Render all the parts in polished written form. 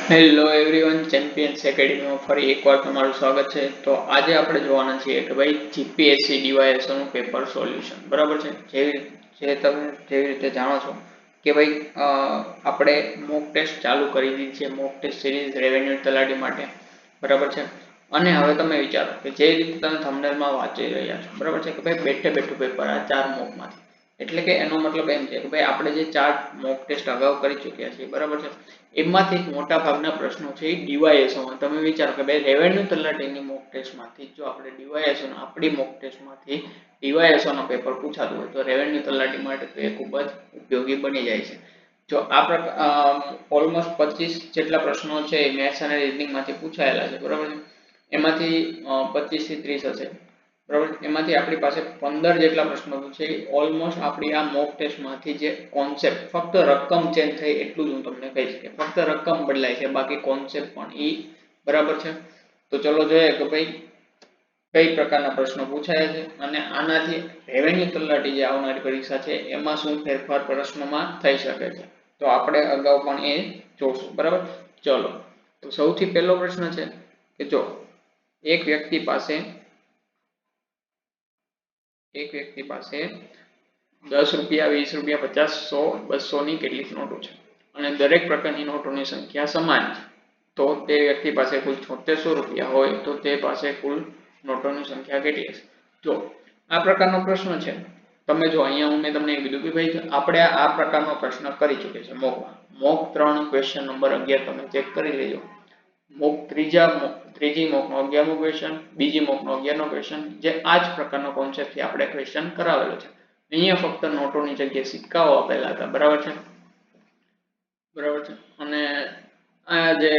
Hello everyone, champions એકેડમીમાં ફરી એકવાર તમારું સ્વાગત છે. તો આજે આપણે જોવાના છીએ કે ભાઈ જીપીએસસી ડીવાયએસઓનું પેપર સોલ્યુશન. બરાબર છે. તમે જેવી રીતે જાણો છો કે ભાઈ આપણે મોક ટેસ્ટ ચાલુ કરી દીધી છે, મોક ટેસ્ટ સિરીઝ રેવન્યુ તલાટી માટે. બરાબર છે. અને હવે તમે વિચારો કે જે રીતે તમે થંબનેલમાં વાંચી રહ્યા છો, બરાબર છે, કે ભાઈ બેઠે બેઠું પેપર આ 4 મોકમાંથી. એટલે કે એનો મતલબ એમ છે કે ભાઈ આપણે જે 4 મોક ટેસ્ટ અગાઉ કરી ચૂક્યા છીએ, બરાબર છે, એમાંથી મોટા ભાગના પ્રશ્નો છે એ ડીવાયએસઓમાં. તમે વિચારો કે ભાઈ રેવન્યુ તલાટીની મોક ટેસ્ટમાંથી જો આપણે ડીવાયએસઓ આપણી મોક ટેસ્ટમાંથી ડીવાયએસઓનો પેપર પૂછાતું હોય તો રેવન્યુ તલાટી માટે તો એ ખૂબ જ ઉપયોગી બની જાય છે. જો આ ઓલમોસ્ટ 25 જેટલા પ્રશ્નો છે એ મેથ્સ અને રીઝનિંગમાંથી પૂછાયેલા છે, બરાબર છે. એમાંથી 25 થી 30 હશે, બરાબર. એમાંથી આપણી પાસે 15 જેટલા પ્રશ્નો છે ઓલમોસ્ટ આપણી આ મોક ટેસ્ટમાંથી જે કોન્સેપ્ટ ફક્ત રકમ ચેન્જ થઈ એટલું જ હું તમને કહીશ કે ફક્ત રકમ બદલાય છે, બાકી કોન્સેપ્ટ પણ ઈ બરાબર છે. તો ચલો જોઈએ કે ભાઈ કઈ પ્રકારના પ્રશ્નો પૂછાયા છે અને આનાથી રેવન્યુ તલાટી જે આવનારી પરીક્ષા છે એમાં શું ફેરફાર પ્રશ્નોમાં થઈ શકે છે. તો આપણે અગાઉ પણ એ જોશું, બરાબર. ચલો, તો સૌથી પહેલો પ્રશ્ન છે કે જો એક વ્યક્તિ પાસે 10 રૂપિયા, 20 રૂપિયા, 50, 100, 200 ની કેટલીક નોટો છે અને દરેક પ્રકારની નોટોની સંખ્યા સમાન છે. તો તે વ્યક્તિ પાસે કુલ 7600 રૂપિયા હોય તો તે પાસે કુલ નોટોની સંખ્યા કેટલી હશે? જો આ પ્રકારનો પ્રશ્ન છે, તમે જો અહીંયા મેં તમને કીધું કે ભાઈ આપણે આ પ્રકારનો પ્રશ્ન કરી ચૂક્યા છે મોકમાં. મોક 3 ક્વેશ્ચન નંબર 11 તમે ચેક કરી લેજો. મોક ત્રીજી મોકનો 11મો ક્વેશ્ચન, બીજી મોકનો 11મો ક્વેશ્ચન, જે આ જ પ્રકારનો કોન્સેપ્ટથી આપણે ક્વેશ્ચન કરાવેલો છે. અહીંયા ફક્ત નોટોની જગ્યાએ સિક્કાઓ આપેલા હતા, બરાબર છે, બરાબર છે. અને આ જે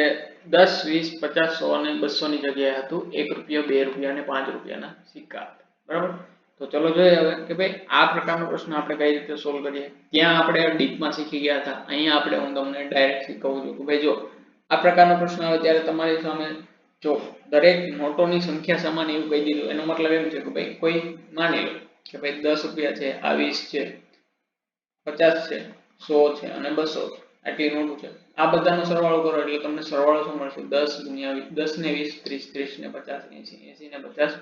10, 20, 50, 100 અને 200 ની જગ્યાએ હતું 1 રૂપિયા, 2 રૂપિયા અને 5 રૂપિયાના સિક્કા, બરાબર. તો ચલો જોઈએ હવે કે ભાઈ આ પ્રકારનો પ્રશ્ન આપણે કઈ રીતે સોલ્વ કરીએ. ત્યાં આપણે ડીપમાં શીખી ગયા હતા. અહીંયા આપણે હું તમને ડાયરેક્ટ શીખવું છું કે ભાઈ જો આ પ્રકારનો પ્રશ્ન આવે ત્યારે તમારી સામે જો દરેક નોટોની સંખ્યા સમાન એવું કહી દીધું, એનો મતલબ એમ છે કે ભાઈ કોઈ માની લો કે ભાઈ 10 રૂપિયા છે, આ 20 છે, 50 છે, 100 છે અને 200 છે, આટલી નોટો છે. આ બધાનો સરવાળો કરો એટલે તમને સરવાળો શું મળશે? 10 ગુણ્યા 10 ને 20, 30, 30 ને 50, 80, 80 ને 50,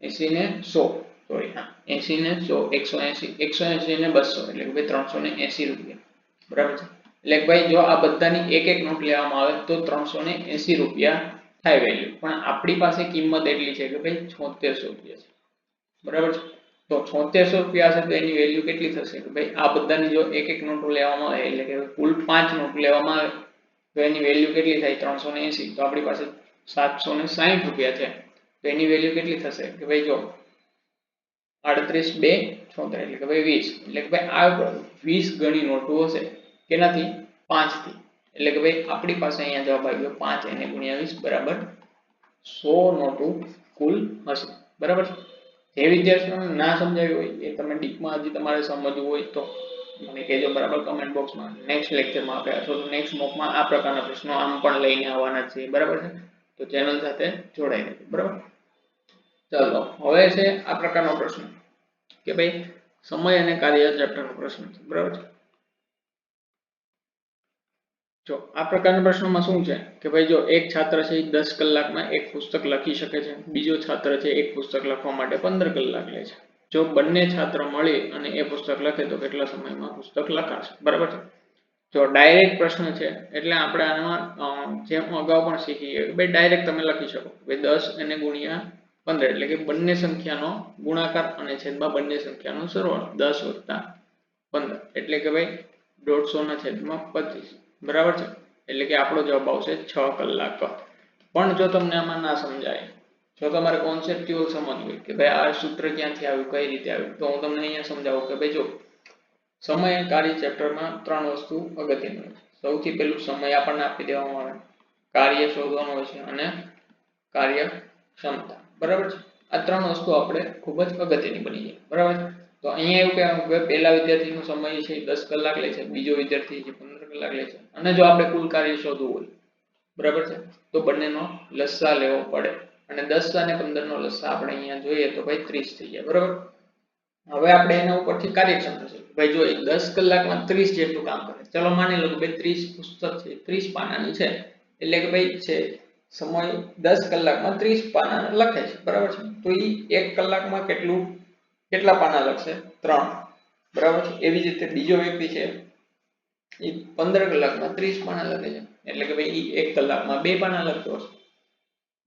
80 ને 100, સોરી, હા, 80 ને 100, 180, 180 ને 200 એટલે કે ભાઈ 380 રૂપિયા, બરાબર છે. એટલે ભાઈ જો આ બધાની એક એક નોટ લેવામાં આવે તો 380 રૂપિયા થાય વેલ્યુ, પણ આપણી પાસે કિંમત એટલી છે કે ભાઈ 7600 રૂપિયા છે, બરાબર છે. તો 7600 રૂપિયા હશે તો એની વેલ્યુ કેટલી થશે કે ભાઈ આ બધાની જો એક એક નોટો લેવામાં આવે એટલે કે કુલ 5 નોટ લેવામાં આવે તો એની વેલ્યુ કેટલી થાય? 380. તો આપણી પાસે 760 રૂપિયા છે તો એની વેલ્યુ કેટલી થશે કે ભાઈ જો 38, 2, 76 એટલે કે ભાઈ 20. એટલે કે ભાઈ આ 20 ગણી નોટો હશે કેનાથી? 5 થી. એટલે કે ભાઈ આપણી પાસે અહીંયા જવાબ આવ્યો 5 એને ગુણ્યા 20 બરાબર 100 નોટો કુલ હશે, બરાબર. જે વિદ્યાર્થીઓને ના સમજાવ્યું હોય એ તમે ડીપમાં હજી તમારે સમજવું હોય તો મને કહેજો, બરાબર, કમેન્ટ બોક્સમાં. નેક્સ્ટ લેક્ચરમાં આપણે અથવા તો નેક્સ્ટ મોકમાં આ પ્રકારના પ્રશ્નો આમ પણ લઈને આવવાના છે, બરાબર છે. તો ચેનલ સાથે જોડાઈ રહેજો, બરાબર. ચાલો હવે છે આ પ્રકારનો પ્રશ્ન કે ભાઈ સમય અને કાર્ય ચેપ્ટરનો પ્રશ્ન છે, બરાબર છે. જો આ પ્રકારના પ્રશ્નોમાં શું છે કે ભાઈ જો એક છાત્ર છે 10 કલાકમાં એક પુસ્તક લખી શકે છે, બીજો છાત્ર છે એક પુસ્તક લખવા માટે 15 કલાક લે છે. જો બંને છાત્ર મળી અને એ પુસ્તક લખે તો કેટલા સમયમાં પુસ્તક લખાશે, બરાબર છે. જો ડાયરેક્ટ પ્રશ્ન છે એટલે આપણે આમાં જેમ અગાઉ પણ શીખી ગયા ભાઈ ડાયરેક્ટ તમે લખી શકો ભાઈ 10 એને ગુણ્યા 15 એટલે કે બંને સંખ્યાનો ગુણાકાર અને છેદમાં બંને સંખ્યાનો સરવાળો 10 વત્તા 15 એટલે કે ભાઈ 150 ના છેદમાં 25, બરાબર છે. એટલે કે આપણો જવાબ આવશે 6 કલાક. પણ જો તમને આમાં ના સમજાય, જો તમારે કોન્સેપ્ચ્યુઅલ સમજવું હોય કે ભાઈ આ સૂત્ર ક્યાંથી આવ્યું, કઈ રીતે આવ્યું, તો હું તમને અહીંયા સમજાવું કે ભાઈ જો સમય અને કાર્ય ચેપ્ટરમાં 3 વસ્તુ અગત્યની હોય છે. સૌથી પહેલું સમય આપણને આપી દેવામાં આવે, કાર્ય શોધવાનું હોય છે અને કાર્ય ક્ષમતા, બરાબર છે. આ 3 વસ્તુ આપણે ખૂબ જ અગત્યની બની જાય, બરાબર છે. તો અહીંયા એવું કહેવાનું કે પહેલા વિદ્યાર્થીનો સમય છે 10 કલાક લે છે, બીજો વિદ્યાર્થી છે 15 કલાક લે છે અને જો આપણે કુલ કાર્ય શોધવું હોય, બરાબર છે, તો બંનેનો લસા લેવો પડે અને 10 અને 15 નો લસા આપણે અહીંયા જોઈએ તો ભાઈ 30 થઈ જાય, બરાબર. હવે આપણે એના ઉપરથી કાર્યક્ષમતા છે ભાઈ જો 10 કલાકમાં 30 જેટલું કામ કરે, ચલો માની લો કે ભાઈ 30 પુસ્તક છે 30 પાનાની છે, એટલે કે ભાઈ છે સમય 10 કલાકમાં 30 પાના લખે છે, બરાબર છે, તો એ 1 કલાકમાં કેટલા પાના લખશે? 3, બરાબર છે. એવી જ રીતે બીજો વ્યક્તિ છે એ 15 કલાકમાં 30 પાના લખે છે, એટલે કે ભાઈ એ 1 કલાકમાં 2 પાના લખતો હશે.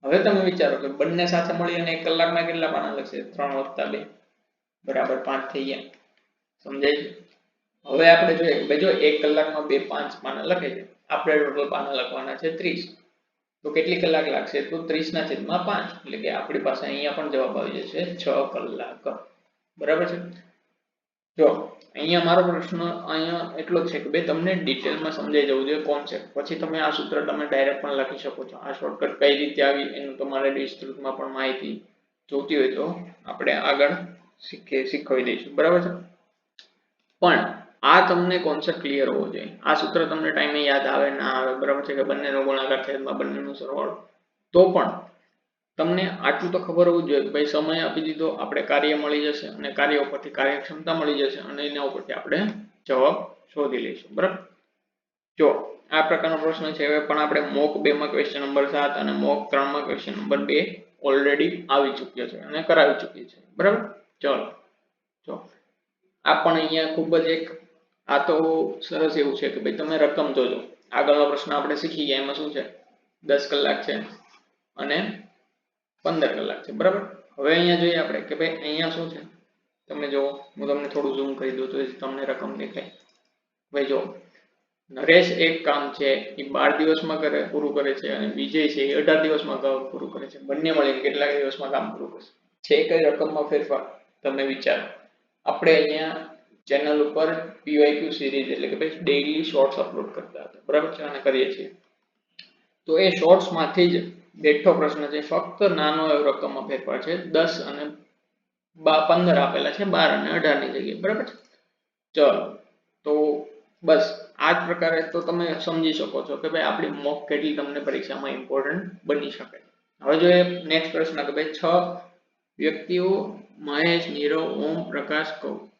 હવે તમે વિચારો કે બંને સાથે મળી અને 1 કલાકમાં કેટલા પાના લખશે? 3 + 2 બરાબર 5 થઈ ગયા. સમજાય? હવે આપણે જોઈએ કે ભાઈ જો 1 કલાકમાં 2 5 પાના લખે છે, આપણે ટોટલ પાના લખવાના છે 30, તો કેટલી કલાક લાગશે? તો 30/5, એટલે કે આપણી પાસે અહીંયા પણ જવાબ આવી જશે 6 કલાક, બરાબર છે. જો અહીંયા મારો પ્રશ્ન અહીંયા એટલો જ છે કે ભાઈ તમને ડિટેલમાં સમજાઈ જવું જોઈએ કોન્સેપ્ટ, પછી તમે આ સૂત્ર તમે ડાયરેક્ટ પણ લખી શકો છો. આ શોર્ટકટ કઈ રીતે આવી એનું તમારે વિસ્તૃતમાં પણ માહિતી જોતી હોય તો આપણે આગળ શીખવી દઈશું, બરાબર છે. પણ આ તમને કોન્સેપ્ટ ક્લિયર હોવો જોઈએ. આ સૂત્ર તમને ટાઈમે યાદ આવે ના આવે, બરાબર છે, કે બંનેનો ગુણાકાર છેદમાં બંનેનો સરવાળો, તો પણ તમને આટલું તો ખબર હોવું જોઈએ કે ભાઈ સમય આપી દીધો, આપણે કાર્ય મળી જશે અને કાર્ય ઉપરથી કાર્યક્ષમતા મળી જશે અને એના ઉપરથી આપણે જવાબ શોધી લઈશું, બરાબર. જો આ પ્રકારનો પ્રશ્ન છે, હવે પણ આપણે મોક 2 માં ક્વેશ્ચન નંબર 7 અને મોક 3 માં ક્વેશ્ચન નંબર 2 ઓલરેડી આવી ચૂક્યો છે અને કરાવી ચૂકી છે, બરાબર. ચલો જો આ પણ અહીંયા ખૂબ જ એક આ તો સરસ એવું છે કે ભાઈ તમે રકમ જોજો. આગળનો પ્રશ્ન આપણે શીખી ગયા, એમાં શું છે 10 કલાક છે અને 15 કલાક છે, બરાબર. હવે અહીંયા જોઈએ આપણે કે ભાઈ અહીંયા શું છે, તમે જો હું તમને થોડું ઝૂમ કરી દઉં તો તમને રકમ દેખાય. ભાઈ જો નરેશ એક કામ છે એ 12 દિવસમાં પૂરું કરે છે અને વિજય છે એ 18 દિવસમાં પૂરું કરે છે. બંને મળીને કેટલા દિવસમાં કામ પૂરું કરશે? છે કઈ રકમમાં ફેરફાર તમે વિચારો. આપણે અહીંયા ચેનલ ઉપર PYQ સિરીઝ એટલે કે ભાઈ ડેઈલી શોર્ટ્સ અપલોડ કરતા હતા, બરાબર છે, અને કરીએ છીએ. તો એ શોર્ટ્સ માંથી જ બેઠો પ્રશ્ન છે, ફક્ત નાનો એવો રકમમાં ફેરફાર છે, 10 અને 15 આપેલા છે, 12 અને 18 ની જગ્યાએ, બરાબર છે. ચલો તો બસ આ જ પ્રકારે તો તમે સમજી શકો છો કે ભાઈ આપણી મોક કેટલી તમને પરીક્ષામાં ઇમ્પોર્ટન્ટ બની શકે. હવે જોઈએ નેક્સ્ટ પ્રશ્ન કે ભાઈ 6 વ્યક્તિઓ મહેશ, નીરવ, ઓમ, પ્રકાશ,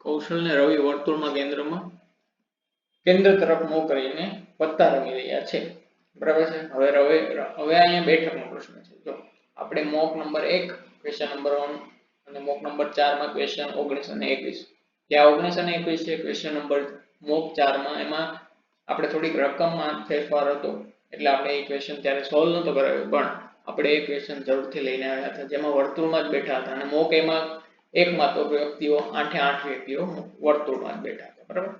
કૌશલ ને રવિ વર્તુળમાં કેન્દ્ર તરફ મોં કરીને પત્તા રમી રહ્યા છે, બરાબર છે. હવે અહીંયા બેઠકનો પ્રશ્ન છે. જો આપણે મોક નંબર 1 ક્વેશ્ચન નંબર 1 અને મોક નંબર 4 માં ક્વેશ્ચન 19 અને 21, ત્યાં 19 અને 21 છે ક્વેશ્ચન નંબર મોક 4 માં, એમાં આપણે થોડીક રકમમાં ફેરફાર હતો એટલે આપણે એ ક્વેશ્ચન ત્યારે સોલ્વ નતો કરાવ્યો, પણ આપણે એ ક્વેશ્ચન જરૂરથી લઈને આવ્યા હતા જેમાં વર્તુળમાં જ બેઠા હતા અને મોક એમાં એકમાં તો વ્યક્તિઓ 8 વ્યક્તિઓ વર્તુળમાં જ બેઠા હતા, બરાબર.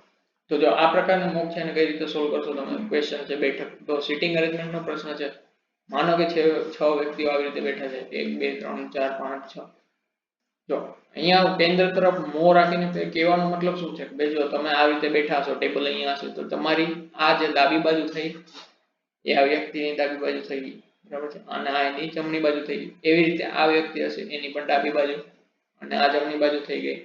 તો જો આ પ્રકારના મોક છે એને કઈ રીતે સોલ્વ કરશો તમે? ક્વેશ્ચન છે બેઠક, તો સિટિંગ અરેન્જમેન્ટનો પ્રશ્ન છે. માનો કે 6 વ્યક્તિઓ આવી રીતે બેઠા છે, 1 2 3 4 5 6. જો અહીંયા કેન્દ્ર તરફ મોં રાખીને કહેવાનો મતલબ શું છે કે ભાઈ જો તમે આવી રીતે બેઠા છો, ટેબલ અહીંયા હશે, તો તમારી આ જે ડાબી બાજુ થઈ એ આ વ્યક્તિની ડાબી બાજુ થઈ ગઈ, બરાબર છે, અને આ એની જમણી બાજુ થઈ ગઈ. એવી રીતે આ વ્યક્તિ હશે એની પણ ડાબી બાજુ અને આ જમણી બાજુ થઈ ગઈ.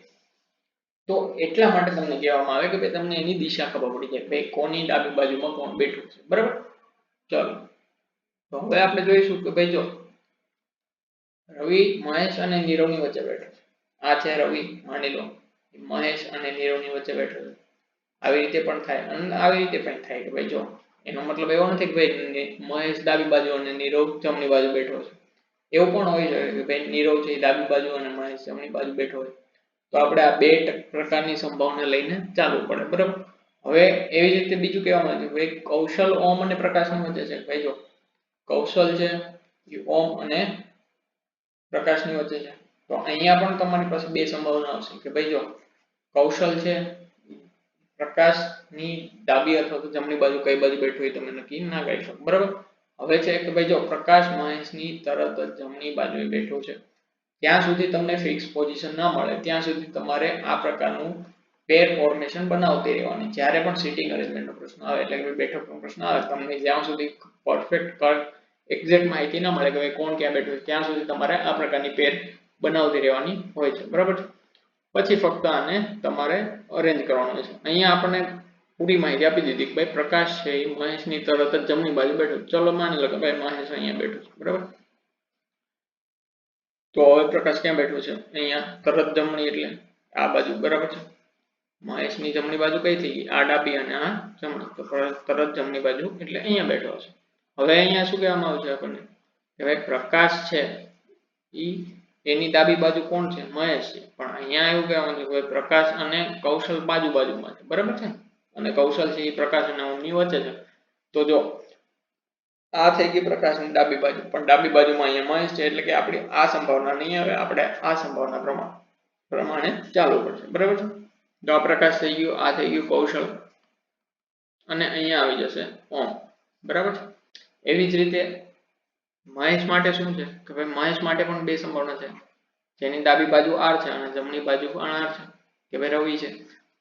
તો એટલા માટે તમને કહેવામાં આવે કે ભાઈ તમને એની દિશા ખબર પડી જાય ભાઈ કોની ડાબી બાજુમાં કોણ બેઠું છે, બરાબર. ચલો તો હવે આપણે જોઈશું કે ભાઈ જો રવિ મહેશ અને નીરવની વચ્ચે બેઠો છે. આ છે રવિ, માની લો મહેશ અને નીરવની વચ્ચે બેઠો છે. આવી રીતે પણ થાય અને આવી રીતે પણ થાય કે ભાઈ જો એનો મતલબ એવો નથી કે ભાઈ મહેશ ડાબી બાજુ અને નીરવ જમણી બાજુ બેઠો છે. એવું પણ હોઈ શકે કે ભાઈ નીરવ છે ડાબી બાજુ અને મહેશ જમણી બાજુ બેઠો હોય. તો આપણે આ બે પ્રકારની સંભાવના લઈને ચાલવું પડે, બરાબર. હવે એવી રીતે બીજું કહેવામાં આવે છે ભાઈ કૌશલ ઓમ અને પ્રકાશની વચ્ચે છે. ભાઈ જો કૌશલ છે એ ઓમ અને પ્રકાશની વચ્ચે છે, તો અહીંયા પણ તમારી પાસે બે સંભાવના આવશે કે ભાઈ જો કૌશલ છે પ્રકાશની ડાબી અથવા તો જમણી બાજુ કઈ બાજુ બેઠું હોય તમે નક્કી ના કરી શકો, બરાબર. હવે છે કે ભાઈ જો પ્રકાશ મહેશની તરત જ જમણી બાજુએ બેઠો છે, ત્યાં સુધી તમને ફિક્સ પોઝિશન ના મળે ત્યાં સુધી તમારે આ પ્રકારનું પેર ફોર્મેશન બનાવતી રહેવાની. જ્યારે પણ સિટિંગ અરેન્જમેન્ટનો પ્રશ્ન આવે એટલે કે બેઠકનો પ્રશ્ન આવે, તમને જ્યાં સુધી પરફેક્ટ એક્ઝેક્ટ માહિતી ના મળે કે ભાઈ કોણ ક્યાં બેઠું છે ત્યાં સુધી તમારે આ પ્રકારની પેર બનાવતી રહેવાની હોય છે, બરાબર. પછી ફક્ત આને તમારે અરેન્જ કરવાનું છે. અહીંયા આપણને પૂરી માહિતી આપી દીધી કે ભાઈ પ્રકાશ છે એ મહેશની તરત જ જમણી બાજુ બેઠો. ચલો માની લો કે ભાઈ મહેશ અહીંયા બેઠો છે, બરાબર. તો હવે પ્રકાશ ક્યાં બેઠો છે? અહીંયા તરત જમણી એટલે આ બાજુ, બરાબર છે. મહેશની જમણી બાજુ કઈ થઈ ગઈ? આ ડાબી અને આ જમણી. તો તરત જમણી બાજુ એટલે અહીંયા બેઠો છે. હવે અહીંયા શું કહેવામાં આવે છે આપણને કે ભાઈ પ્રકાશ છે એની ડાબી બાજુ કોણ છે? મહેશ છે. પણ અહીંયા એવું કહેવાનું છે કે પ્રકાશ અને કૌશલ બાજુમાં છે, બરાબર છે. અને કૌશલ છે એ પ્રકાશ અને ઓમની વચ્ચે છે. તો જો આ થઈ ગઈ પ્રકાશની ડાબી બાજુ, પણ ડાબી બાજુમાં અહીંયા મહેશ છે એટલે કે આપણી આ સંભાવના નહીં આવે, આપણે આ સંભાવના પ્રમાણે ચાલવું પડશે, બરાબર છે. તો આ પ્રકાશ થઈ ગયો, આ થઈ ગયું કૌશલ અને અહીંયા આવી જશે ઓમ, બરાબર છે. એવી જ રીતે મહેશ માટે શું છે કે ભાઈ મહેશ માટે પણ બે સંભાવના છે, જેની ડાબી બાજુ આર છે અને જમણી બાજુ પણ આર છે કે ભાઈ રવિ છે.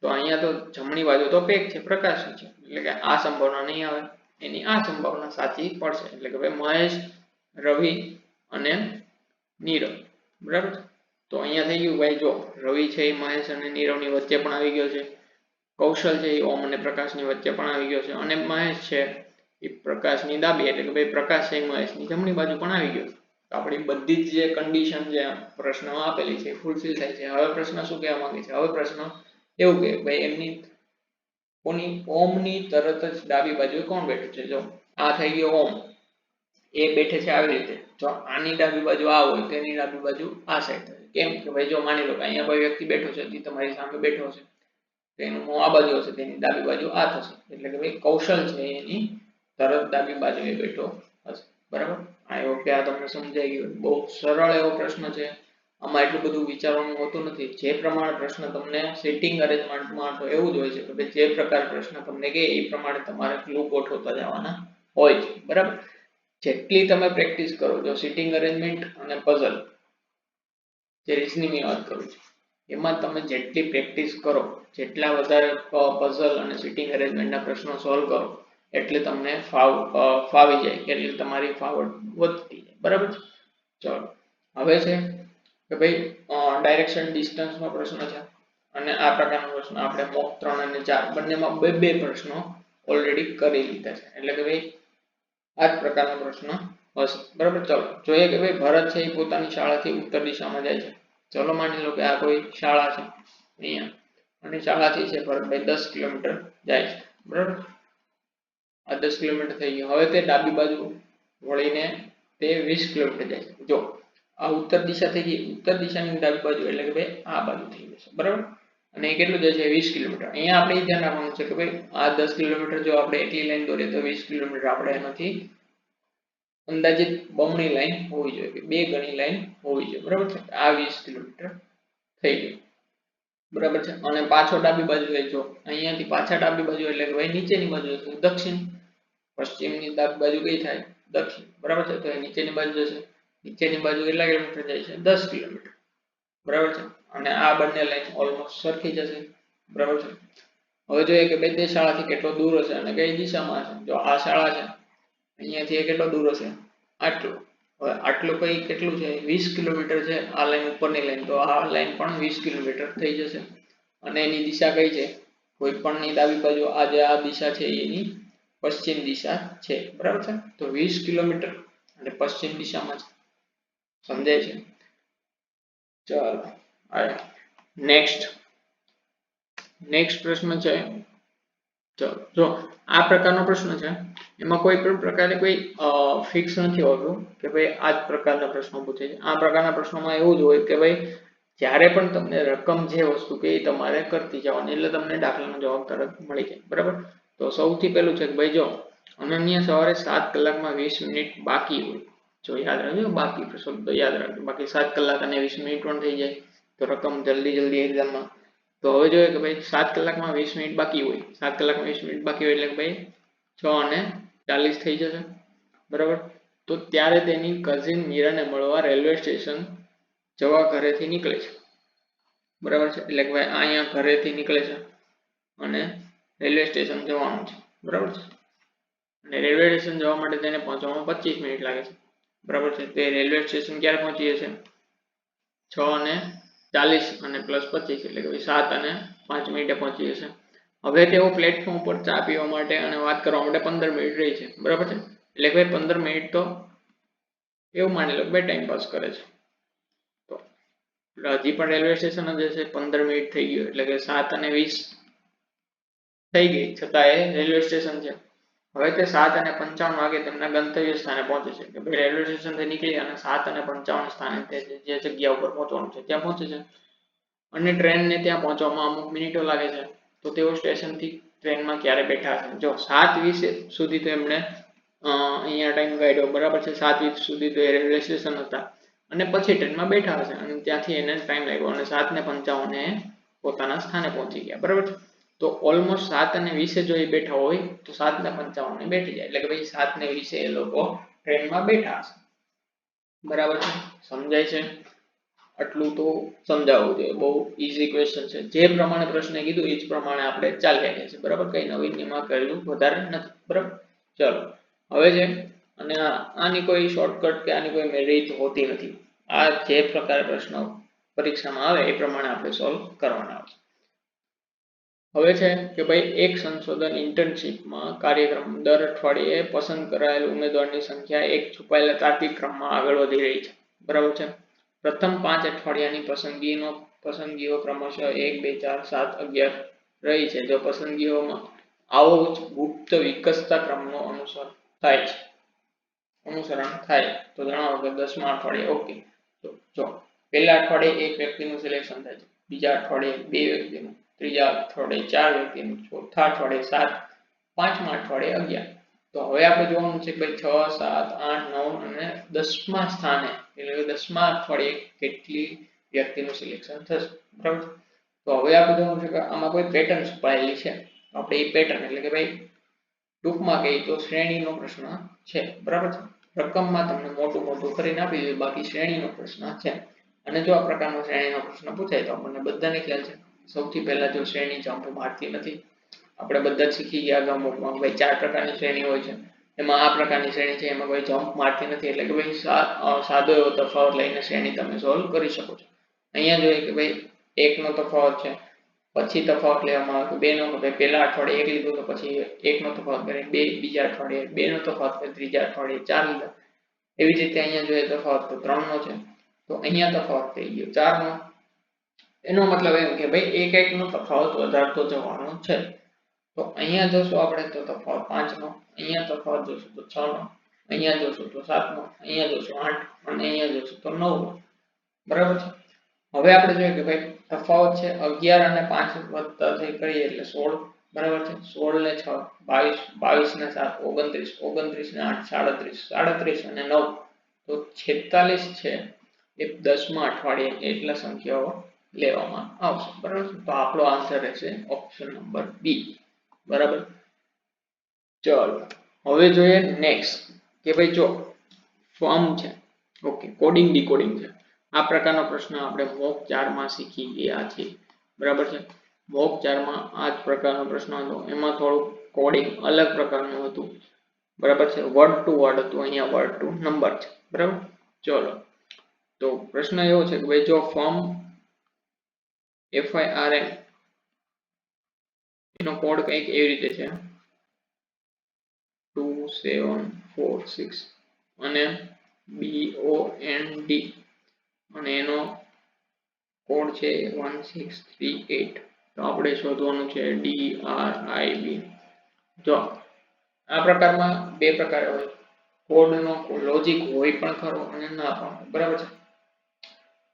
તો અહીંયા તો જમણી બાજુ તો પેક છે, પ્રકાશ છે, એટલે કે આ સંભાવના નહીં આવે, એની આ સંભાવના સાચી પડશે. એટલે કે ભાઈ મહેશ, રવિ અને નીરવ, બરાબર. તો અહીંયા થઈ ગયું ભાઈ, જો રવિ છે એ મહેશ અને નીરવની વચ્ચે પણ આવી ગયો છે, કૌશલ છે એ ઓમ અને પ્રકાશની વચ્ચે પણ આવી ગયો છે, અને મહેશ છે એ પ્રકાશની ડાબી એટલે કે ભાઈ પ્રકાશ છે મહેશની જમણી બાજુ પણ આવી ગયો. તો આપણી બધી જ જે કન્ડિશન જે પ્રશ્નમાં આપેલી છે ફૂલફિલ થાય છે. હવે પ્રશ્ન શું કહેવા માંગે છે? હવે પ્રશ્ન એવું કે ભાઈ એમની કોની ઓમની તરત જ ડાબી બાજુ કોણ બેઠું છે? જો આ થઈ ગયો ઓમ, એ બેઠે છે આવી રીતે. જો આની ડાબી બાજુ આ હોય તો એની ડાબી બાજુ આ સાઈડ થશે. કેમ કે ભાઈ જો માની લો કે અહીંયા કોઈ વ્યક્તિ બેઠો છે, તે તમારી સામે બેઠો છે, તો એનું મોં આ બાજુ હશે, તેની ડાબી બાજુ આ થશે. એટલે કે ભાઈ કૌશલ છે એની તરત ડાબી બાજુ એ બેઠો હશે, બરાબર. આ એવો કે આ તમને સમજાઈ ગયું. બહુ સરળ એવો પ્રશ્ન છે, આમાં એટલું બધું વિચારવાનું હોતું નથી. જે પ્રમાણે પ્રશ્ન તમને સિટિંગ અરેન્જમેન્ટમાં તો એવું જ હોય છે કે ભાઈ જે પ્રકાર પ્રશ્ન તમને કહે એ પ્રમાણે તમારે ક્લુ ગોઠવતા જવાના હોય છે, બરાબર. જેટલી તમે પ્રેક્ટિસ કરો, જો સિટિંગ અરેન્જમેન્ટ અને પઝલ, જે રીઝનિંગની વાત કરું છું, એમાં તમે જેટલી પ્રેક્ટિસ કરો, જેટલા વધારે પઝલ અને સિટિંગ અરેન્જમેન્ટના પ્રશ્નો સોલ્વ કરો, એટલે તમને ફાવી જાય, એટલે તમારી ફાવટ વધતી જાય, બરાબર. ચલો હવે છે કે ભાઈ ડાયરેક્શન ડિસ્ટન્સનો પ્રશ્ન છે, અને આ પ્રકારનો પ્રશ્ન આપણે મોક 3 અને 4 બંનેમાં બે પ્રશ્નો ઓલરેડી કરી લીધા છે. એટલે કે ભાઈ આ જ પ્રકારનો પ્રશ્ન હશે, બરાબર. ચલો જોઈએ કે ભાઈ ભરત છે એ પોતાની શાળાથી ઉત્તર દિશામાં જાય છે. ચલો માની લો કે આ કોઈ શાળા છે અહીંયા, અને શાળાથી છે ભરતભાઈ 10 કિલોમીટર જાય છે, બરાબર. આ 10 કિલોમીટર થઈ ગયું. હવે તે ડાબી બાજુ વળીને તે 20 કિલોમીટર જાય છે. જો આ ઉત્તર દિશા થઈ ગઈ, ઉત્તર દિશાની ડાબી બાજુ એટલે કે ભાઈ આ બાજુ થઈ જશે, બરાબર. અને એ કેટલું જાય છે? 20 કિલોમીટર. અહીંયા આપણે ધ્યાન રાખવાનું છે કે ભાઈ આ 10 કિલોમીટર જો આપણે એટલી લાઈન દોરીએ તો 20 કિલોમીટર આપણે એનાથી અંદાજિત બમણી લાઈન હોવી જોઈએ, કે 2 ગણી લાઈન હોવી જોઈએ, બરાબર છે. આ 20 કિલોમીટર થઈ ગયું, બરાબર છે. અને પાછો ડાબી બાજુ જો અહીંયાથી પાછા ડાબી બાજુ એટલે કે ભાઈ નીચેની બાજુ એટલે દક્ષિણ, પશ્ચિમની ડાબી બાજુ કઈ થાય? દક્ષિણ, બરાબર છે. તો એ નીચેની બાજુ જશે. નીચેની બાજુ કેટલા કિલોમીટર જાય છે? 10 કિલોમીટર, બરાબર છે. અને આ બંને લાઈન ઓલમોસ્ટ સરખી જશે, બરાબર છે. હવે જોઈએ કે ભાઈ તે શાળાથી કેટલો દૂર હશે અને કઈ દિશામાં હશે. જો આ શાળા છે, અહીંયાથી એ કેટલો દૂર હશે? આટલું. હવે આટલું કઈ કેટલું છે? 20 કિલોમીટર છે આ લાઈન ઉપરની લાઈન, તો આ લાઈન પણ 20 કિલોમીટર થઈ જશે. અને એની દિશા કઈ છે? કોઈ પણની ડાબી બાજુ આ જે આ દિશા છે એની પશ્ચિમ દિશા છે, બરાબર છે. તો 20 કિલોમીટર અને પશ્ચિમ દિશામાં છે, સમજાય છે? ચાલો નેક્સ્ટ પ્રશ્ન છે. ચલો જો આ પ્રકારનો પ્રશ્ન છે, એમાં કોઈ પણ પ્રકારે કોઈ ફિક્સ નથી હોતું કે ભાઈ આ જ પ્રકારના પ્રશ્નો પૂછે છે. આ પ્રકારના પ્રશ્નોમાં એવું જ હોય કે ભાઈ જ્યારે પણ તમને રકમ જે વસ્તુ કે એ તમારે કરતી જવાની, એટલે તમને દાખલાનો જવાબ તરત મળી જાય, બરાબર. તો સૌથી પહેલું છે કે ભાઈ જો અનન્ય સવારે 7 કલાકમાં 20 મિનિટ બાકી હોય, જો યાદ રાખજો બાકી શબ્દ યાદ રાખજો, બાકી 7 કલાક અને 20 મિનિટ પણ થઈ જાય તો રકમ જલ્દી એક્ઝામમાં. તો હવે જોઈએ કે ભાઈ 7 કલાકમાં 20 મિનિટ બાકી હોય, 7 કલાકમાં 20 મિનિટ બાકી હોય એટલે કે ભાઈ 6:40 થઈ જશે, બરાબર. તો ત્યારે તેની કઝિન મીરાને મળવા રેલવે સ્ટેશન જવા ઘરેથી નીકળે છે, બરાબર છે. એટલે કે ભાઈ અહીંયા ઘરેથી નીકળે છે અને રેલવે સ્ટેશન જવાનું છે, બરાબર છે. અને રેલવે સ્ટેશન જવા માટે તેને પહોંચવામાં 25 મિનિટ લાગે છે, બરાબર છે. તે રેલવે સ્ટેશન ક્યારે પહોંચી જશે? 6:40 અને +25 એટલે કે 7:05 મિનિટે પહોંચી જશે. હવે તેઓ પ્લેટફોર્મ પર ચા પીવા માટે અને વાત કરવા માટે 15 મિનિટ રહી છે, બરાબર છે. એટલે કે 15 મિનિટ તો એવું માની લો કે ટાઈમ પાસ કરે છે. તો હજી પણ રેલવે સ્ટેશન જ છે, 15 મિનિટ થઈ ગયો એટલે કે 7:20 થઈ ગઈ, છતાં એ રેલવે સ્ટેશન છે. હવે તે 7:55 વાગે તેમના ગંતવ્ય સ્થાને પહોંચે છે કે ભાઈ રેલવે સ્ટેશનથી નીકળી અને 7:55 સ્થાને તે જે જગ્યા ઉપર પહોંચવાનું છે ત્યાં પહોંચે છે અને ટ્રેનને ત્યાં પહોંચવામાં અમુક મિનિટો લાગે છે. તો તેઓ સ્ટેશનથી ટ્રેનમાં ક્યારે બેઠા હશે? જો 7:20 સુધી તો એમણે અહીંયા ટાઈમ કાઢ્યો, બરાબર છે. 7:20 સુધી તો એ રેલવે સ્ટેશન હતા અને પછી ટ્રેનમાં બેઠા હશે અને ત્યાંથી એને ટાઈમ લાગ્યો અને 7:55 એ પોતાના સ્થાને પહોંચી ગયા, બરાબર છે. તો ઓલમોસ્ટ 7:20 જો એ બેઠા હોય તો 7:55 બેઠી જાય એટલે કે ભાઈ 7:20 એ લોકો ટ્રેનમાં બેઠા હશે, બરાબર છે. સમજાય છે? આટલું તો સમજાવવું જોઈએ. બહુ ઈઝી ક્વેશ્ચન છે. જે પ્રમાણે પ્રશ્ન કીધું એ જ પ્રમાણે આપણે ચાલ્યા ગયા છે, બરાબર. કઈ નવીનમાં કરેલું વધારે નથી, બરાબર. ચલો હવે છે અને આની કોઈ શોર્ટકટ કે આની કોઈ રીત હોતી નથી. આ જે પ્રકારે પ્રશ્નો પરીક્ષામાં આવે એ પ્રમાણે આપણે સોલ્વ કરવાના આવે. હવે છે કે ભાઈ એક સંશોધન ઇન્ટર્નશીપમાં કાર્યક્રમ દર અઠવાડિયે પસંદ કરાયેલ ઉમેદવારની સંખ્યા એક છુપાયેલા તાર્કિક ક્રમમાં આગળ વધી રહી છે, બરાબર છે. પ્રથમ 5 અઠવાડિયાની પસંદગીઓ ક્રમશઃ 1, 2, 4, 7, 11 રહી છે. જો પસંદગીઓમાં આવો જ ગુપ્ત વિકસતા ક્રમનો અનુસરણ થાય તો જણાવો કે 10મા અઠવાડિયે ઓકે. તો જો પહેલા અઠવાડિયે એક વ્યક્તિનું સિલેક્શન થાય છે, બીજા અઠવાડિયે 2 વ્યક્તિનું, ત્રીજા અઠવાડિયે 4 વ્યક્તિનું, ચોથા અઠવાડિયે 7, પાંચમા અઠવાડિયે 11. તો હવે આપણે જોવાનું છે કે ભાઈ 6, 7, 8, 9 અને 10મા સ્થાને એટલે કે 10મા અઠવાડિયે કેટલી વ્યક્તિનું સિલેક્શન થશે, બરાબર. તો હવે આપણે જોવાનું છે કે આમાં કોઈ પેટર્ન છુપાયેલી છે. આપણે એ પેટર્ન એટલે કે ભાઈ ટૂંકમાં કહીએ તો શ્રેણીનો પ્રશ્ન છે, બરાબર છે. રકમમાં તમને મોટું કરીને આપી દીધું, બાકી શ્રેણીનો પ્રશ્ન છે. અને જો આ પ્રકારનો શ્રેણીનો પ્રશ્ન પૂછાય તો આપણને બધાને ખ્યાલ છે સૌથી પહેલા જો શ્રેણી જમ્પ મારતી નથી. આપણે બધા શીખી ગયા અગાઉમાં ભાઈ 4 પ્રકારની શ્રેણી હોય છે, એમાં આ પ્રકારની શ્રેણી છે એમાં કોઈ જમ્પ મારતી નથી એટલે કે ભાઈ સાદો એવો તફાવત લઈને શ્રેણી તમે સોલ્વ કરી શકો છો. અહીંયા જોઈએ કે ભાઈ 1 નો તફાવત છે, પછી તફાવત લેવામાં આવે તો 2 નો, ભાઈ પહેલા અઠવાડિયે 1 લીધું તો પછી 1 નો તફાવત કરીને 2, બીજા અઠવાડિયે 2 નો તફાવત કરીને ત્રીજા અઠવાડિયે 4 લીધા. એવી જ રીતે અહીંયા જોઈએ તફાવત તો 3 નો છે, તો અહીંયા તફાવત થઈ ગયો 4 નો. એનો મતલબ એમ કે ભાઈ 1 નો તફાવત વધારતો જવાનો છે. તો અહીંયા જોશું આપણે તો તફાવત 5 નો, અહીંયા તફાવત જોશું તો 6 નો, અહીંયા જોશું તો 7 નો, અહીંયા જોશું 8 અને અહીંયા જોશું તો 9 નો, બરાબર છે. હવે આપણે જોઈએ કે ભાઈ તફાવત છે 11 અને 5 વત્તા થઈ કરીએ એટલે 16, બરાબર છે. 16 ને 6 22, 22 ને 7 29, 29 ને 8 37, 37 અને 9 તો 46 છે એ 10મા અઠવાડિયે એટલા સંખ્યાઓ લેવામાં આવશે, બરાબર. તો આપણો આન્સર રહેશે ઓપ્શન નંબર બી, બરાબર. ચલો હવે જોઈએ નેક્સ્ટ કે ભાઈ જો ફોર્મ છે, ઓકે, કોડિંગ ડીકોડિંગ છે. આ પ્રકારનો પ્રશ્ન આપણે મોક 4 માં શીખી ગયા છીએ, બરાબર છે. મોક 4 માં આ જ પ્રકારનો પ્રશ્ન હતો, એમાં થોડું કોડિંગ અલગ પ્રકારનું હતું, બરાબર છે. વર્ડ ટુ વર્ડ હતું, અહીંયા વર્ડ ટુ નંબર છે, બરાબર. ચલો તો પ્રશ્ન એવો છે કે ભાઈ જો ફોર્મ FIRM એનો કોડ કંઈક એવી રીતે છે 2746 અને BOND અને એનો કોડ છે 1638. તો આપણે શોધવાનું છે DRIB. જો આ પ્રકારમાં બે પ્રકારે હોય, કોડનો લોજિક હોય પણ ખરો અને ના પણ, બરાબર છે.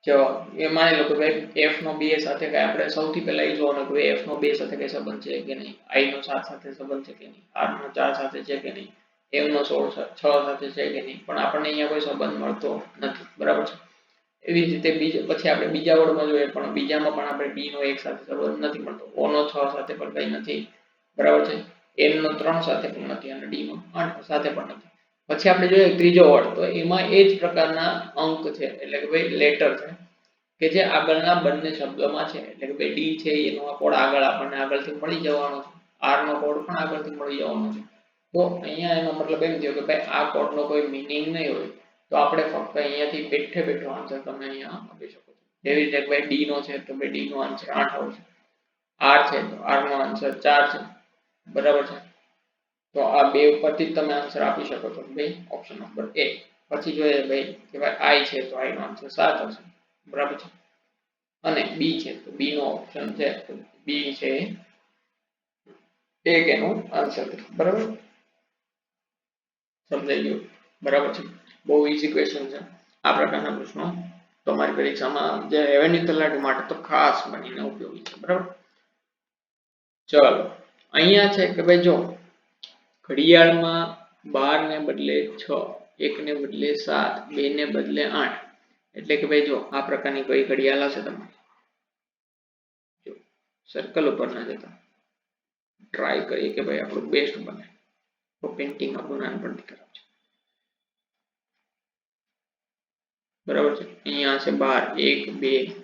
જો એ માની લો કે ભાઈ f નો b સાથે કઈ આપણે સૌથી પહેલા એ જોવાનું કે f નો 2 સાથે કઈ સંબંધ છે કે નહીં, i નો 7 સાથે સંબંધ છે કે નહીં, r નો 4 સાથે છે કે નહીં, m નો 6 સાથે છે કે નહીં, પણ આપણને અહીંયા કોઈ સંબંધ મળતો નથી, બરાબર છે. એવી રીતે પછી આપણે બીજા વર્ડમાં જોઈએ પણ બીજામાં પણ આપણે b નો 1 સાથે સંબંધ નથી મળતો, o નો 6 સાથે પણ કઈ નથી, બરાબર છે. n નો 3 સાથે પણ નથી અને d નો 8 સાથે પણ નથી. પછી આપણે જોઈએ ત્રીજો વર્ડ, તો એમાં એ જ પ્રકારના અંક છે એટલે કે ભાઈ લેટર છે કે જે આગળના બંને શબ્દોમાં છે, એટલે કે ભાઈ d છે એનો કોડ આગળ આપણને આગળથી મળી જવાનો છે, r નો કોડ પણ આગળથી મળી જવાનો છે. તો અહીંયા એનો મતલબ એમ થયો કે ભાઈ આ કોડનો કોઈ મીનિંગ નહીં હોય, તો આપણે ફક્ત અહીંયાથી બેઠો આન્સર તમે અહીંયા આપી શકો છો. જેવી રીતે ભાઈ d નો છે તો ભાઈ d નો આન્સર 8 આવશે, r છે તો r નો આન્સર 4 છે, બરાબર છે. તો આ બે ઉપરથી તમે આન્સર આપી શકો છો ભાઈ ઓપ્શન નંબર A. પછી જોઈએ ભાઈ કે ભાઈ i છે તો i નો આન્સર 7 હશે, બરાબર છે. અને બી છે તો બી નો ઓપ્શન છે તો બી છે એક એનું આન્સર. બરાબર, સમજાઈ ગયું? બરાબર છે, બહુ ઈઝી ક્વેશ્ચન છે. આ પ્રકારના પ્રશ્નો તમારી પરીક્ષામાં જે રેવન્યુ તલાટી માટે તો ખાસ બનીને ઉપયોગી છે. બરાબર, ચલો અહીંયા છે કે ભાઈ જો ઘડિયાળમાં 12 ને બદલે 6, 1 ને બદલે 7, 2 ને બદલે 8, એટલે કે ભાઈ જો આ પ્રકારની કોઈ ઘડિયાળ હશે તમારી, જો સર્કલ ઉપર ના જતા ટ્રાય કરીએ કે ભાઈ આપણું બેસ્ટ બને. તો પેન્ટિંગ આપણું નાનપણથી ખરાબ છે. બરાબર છે, અહીંયા હશે 12, 1, 2.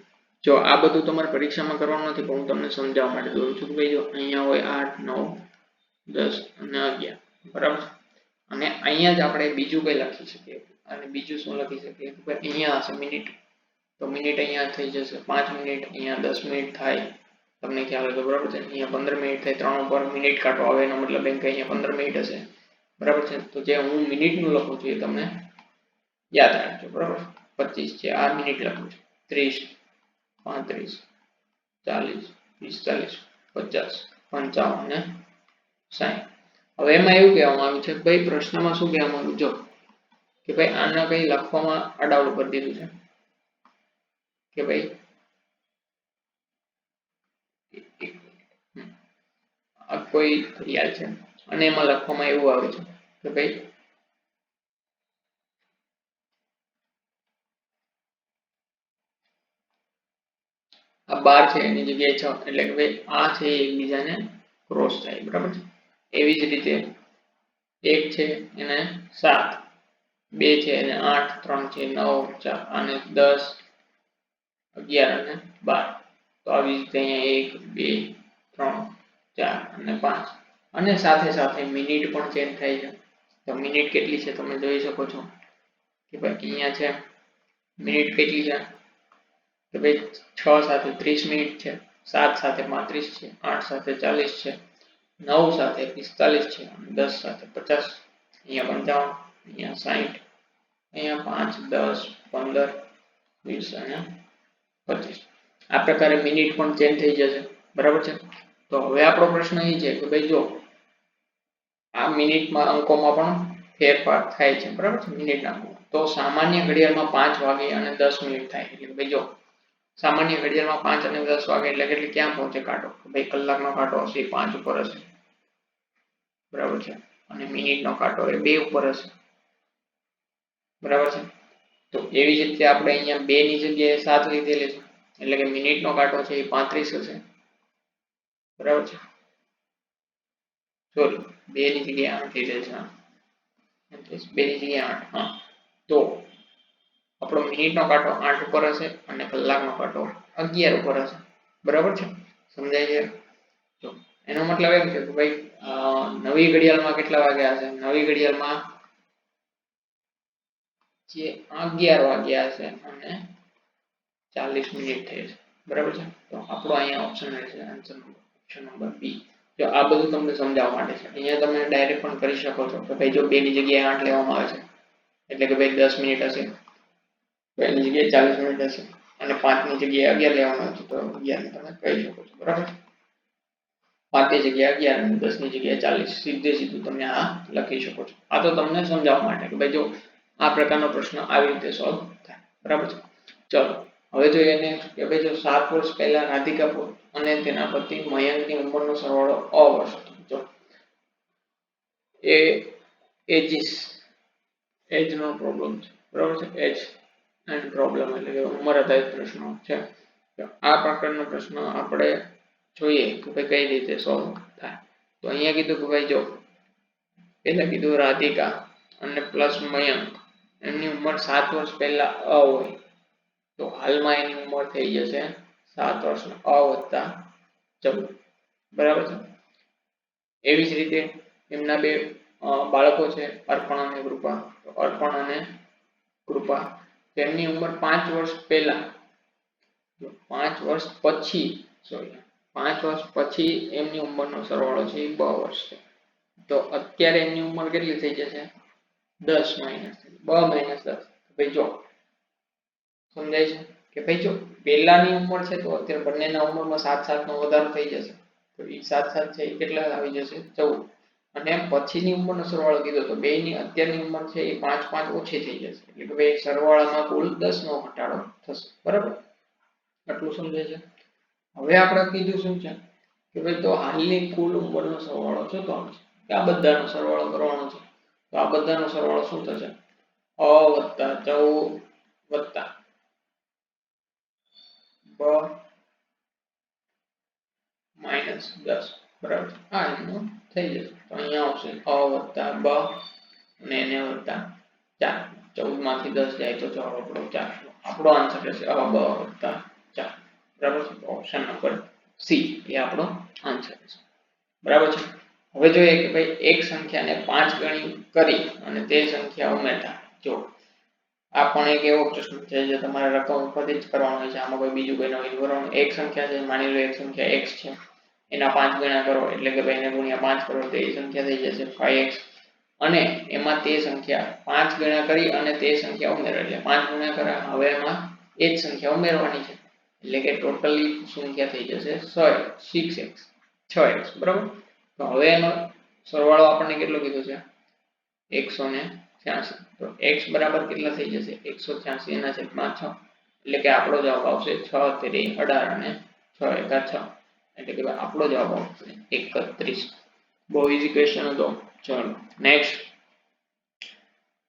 જો આ બધું તમારે પરીક્ષામાં કરવાનું નથી, પણ હું તમને સમજાવવા માટે દોરું છું કે ભાઈ જો અહીંયા હોય 8, 9, 10 અને 11. બરાબર, અને અહીંયા જ આપણે બીજું કઈ લખી શકીએ. અને બીજું શું લખી શકીએ કે ભાઈ અહીંયા હશે મિનિટ, તો મિનિટ અહીંયા થઈ જશે 5 મિનિટ, અહીંયા 10 મિનિટ થાય. તમને ખ્યાલ હોય તો બરાબર છે. અહીંયા 15 મિનિટ થાય, 3 ઉપર મિનિટ કાંટો આવે એનો મતલબ એમ કે અહીંયા 15 મિનિટ હશે. બરાબર છે, તો જે હું મિનિટનું લખું છું એ તમને યાદ રાખજો. બરાબર, 25 છે, આ મિનિટ લખું છું, 30, 35, 40, 45, 50, 55 અને 60. હવે એમાં એવું કહેવામાં આવ્યું છે ભાઈ પ્રશ્નમાં શું કહેવામાં આવ્યું, જો કે ભાઈ આના કઈ લખવામાં અડાવડું કરી દીધું છે કે ભાઈ આ કોઈ ઘડિયાળ છે અને એમાં લખવામાં એવું આવે છે કે ભાઈ આ 12 છે એની જગ્યાએ 6, એટલે કે ભાઈ આ છે એકબીજાને ક્રોસ થાય. બરાબર છે, એવી જ રીતે 1 છે એને 7, 2 છે એને 8, 3 છે 9, 4 અને 10, 11 અને 12. તો આવી રીતે અહીંયા 1, 2, 3, 4 અને 5. અને સાથે સાથે મિનિટ પણ ચેન્જ થાય છે. તો મિનિટ કેટલી છે તમે જોઈ શકો છો કે ભાઈ અહીંયા છે મિનિટ કેટલી છે કે ભાઈ 6 સાથે 30 મિનિટ છે, 7 સાથે 35 છે, 8 સાથે 40 છે, 9 સાથે 45 છે અને 10 સાથે 50. અહીંયા 55, અહીંયા 60, અહીંયા 5, 10, 15, 20 અને 25. આ પ્રકારે મિનિટ પણ ચેન્જ થઈ જશે. બરાબર છે, તો હવે આપણો પ્રશ્ન એ છે કે ભાઈ જો આ મિનિટમાં અંકોમાં પણ ફેરફાર થાય છે. બરાબર છે, મિનિટના અંકો. તો સામાન્ય ઘડિયાળમાં 5 વાગે અને 10 મિનિટ થાય, એટલે ભાઈ જો સામાન્ય ઘડિયાળમાં 5 અને 10 વાગે એટલે કેટલી ક્યાં પહોંચે કાંટો, ભાઈ કલાકનો કાંટો હશે 5 ઉપર હશે. બરાબર છે, અને મિનિટનો કાંટો એ 2 ઉપર હશે. બરાબર છે, તો એવી જ રીતે આપણે અહીંયા 2 ની જગ્યાએ 7 લીધેલી છે, એટલે કે મિનિટનો કાંટો છે એ 35 હશે. બરાબર છે, સોરી 2 ની જગ્યાએ 8 લીધેલ છે, 2 ની જગ્યાએ 8. હા, તો આપણો મિનિટનો કાંટો 8 ઉપર હશે અને કલાકનો કાંટો 11 ઉપર હશે. બરાબર છે, સમજાય છે? તો એનો મતલબ એમ છે કે ભાઈ નવી ઘડિયાળમાં કેટલા વાગ્યા હશે, નવી ઘડિયાળમાં જે 11 વાગ્યા હશે અને 40 મિનિટ થઈ છે. બરાબર છે, તો આપણો અહીંયા ઓપ્શન રહેશે આન્સર ઓપ્શન નંબર બી. જો આ બધું તમને સમજાવવા માટે છે. અહીંયા તમે ડાયરેક્ટ પણ કરી શકો છો કે ભાઈ જો 2 ની જગ્યાએ 8 લેવામાં આવે છે એટલે કે ભાઈ 10 મિનિટ હશે, 2 ની જગ્યાએ 40 મિનિટ હશે અને 5 ની જગ્યાએ 11 લેવામાં આવે છે તો 11 ને તમે કહી શકો છો. બરાબર, 5 ની જગ્યાએ 11 અને 10 ની જગ્યાએ 40, સીધે સીધું તમે આ લખી શકો છો. આ તો તમને સમજાવવા માટે કે ભાઈ જો આ પ્રકારનો પ્રશ્ન આવી રીતે સોલ્વ થાય. બરાબર છે, ચલો હવે જોઈએ કે ભાઈ જો 7 વર્ષ પહેલા રાધિકા અને તેના પતિ મયંકની ઉંમરનો સરવાળો અ વર્ષ હતો. જો એ એજ નો પ્રોબ્લેમ છે. બરાબર છે, એજ એન્ડ પ્રોબ્લેમ એટલે કે ઉંમર આધારિત પ્રશ્નો છે. આ પ્રકારનો પ્રશ્ન આપણે જોઈએ કે ભાઈ કઈ રીતે સોલ્વ થાય. તો અહીંયા કીધું કે ભાઈ જો એટલે કીધું રાધિકા અને પ્લસ મયંક એમની ઉંમર 7 વર્ષ પહેલા અ હોય તો હાલમાં એની ઉંમર થઈ જશે 7 વર્ષ, અ વત્તા 14. બરાબર છે, એવી જ રીતે એમના બે બાળકો છે અર્પણ અને કૃપા. તો અર્પણ અને કૃપા તેમની ઉંમર 5 વર્ષ પહેલા 5 વર્ષ પછી 5 વર્ષ પછી એમની ઉંમરનો સરવાળો છે એ 2 વર્ષ છે. તો અત્યારે એમની ઉંમર કેટલી થઈ જશે 10 માઇનસ 2 માઇનસ 10. ભાઈ જો સમજાય છે? કે ભાઈ જો પહેલાની ઉંમર છે તો અત્યારે બંનેના ઉંમરમાં 7 નો વધારો થઈ જશે તો એ 7 છે એ કેટલા આવી જશે 14 અને પછીની ઉંમરનો સરવાળો કીધો તો બેની અત્યારની ઉંમર છે એ 5 ઓછી થઈ જશે એટલે કે ભાઈ સરવાળામાં કુલ 10 નો ઘટાડો થશે બરાબર આટલું સમજાય છે હવે આપણે કીધું શું છે કે ભાઈ તો હાલની કુલ ઉંમરનો સરવાળો છે તો આ બધાનો સરવાળો કરવાનો છે તો આ બધાનો સરવાળો શું થશે અ વત્તા 14 વત્તા બ માઇનસ 10 બરાબર આ એનું થઈ જશે તો અહીંયા આવશે અ વત્તા બ અને એને વત્તા 4 14 માંથી 10 જાય તો જવાબ આપણો 4 આપણો આન્સર રહેશે અ બ વત્તા 4 બરાબર છે ઓપ્શન નંબર સી એ આપણો આન્સર છે બરાબર છે હવે જોઈએ કે ભાઈ એક સંખ્યાને 5 ગણી કરી અને તે સંખ્યા ઉમેરતા જો આ પણ એક એવો પ્રશ્ન છે જે તમારે રકમ ઉપરથી જ કરવાનો હોય છે આમાં કોઈ બીજું કોઈ નવીન કરવાનું એક સંખ્યા છે માની લો એક સંખ્યા x છે એના 5 ગણા કરો એટલે કે ભાઈ એને ગુણ્યા 5 કરો તો એ સંખ્યા થઈ જશે 5x અને એમાં તે સંખ્યા 5 ગણા કરી અને તે સંખ્યા ઉમેરો એટલે 5 ગુણ્યા કરે હવે એમાં એ જ સંખ્યા ઉમેરવાની છે એટલે કે ટોટલી સંખ્યા થઈ જશે 6x 6x બરાબર તો હવે એનો સરવાળો આપણને કેટલો કીધો છે 186 તો x બરાબર કેટલા થઈ જશે 186 એના છેદમાં 6 એટલે કે આપણો જવાબ આવશે 6 તેરી 18 અને 6 એકા 6 એટલે કે આપણો જવાબ આવશે 31 બહુ ઈઝી ક્વેશ્ચન હતો ચલો નેક્સ્ટ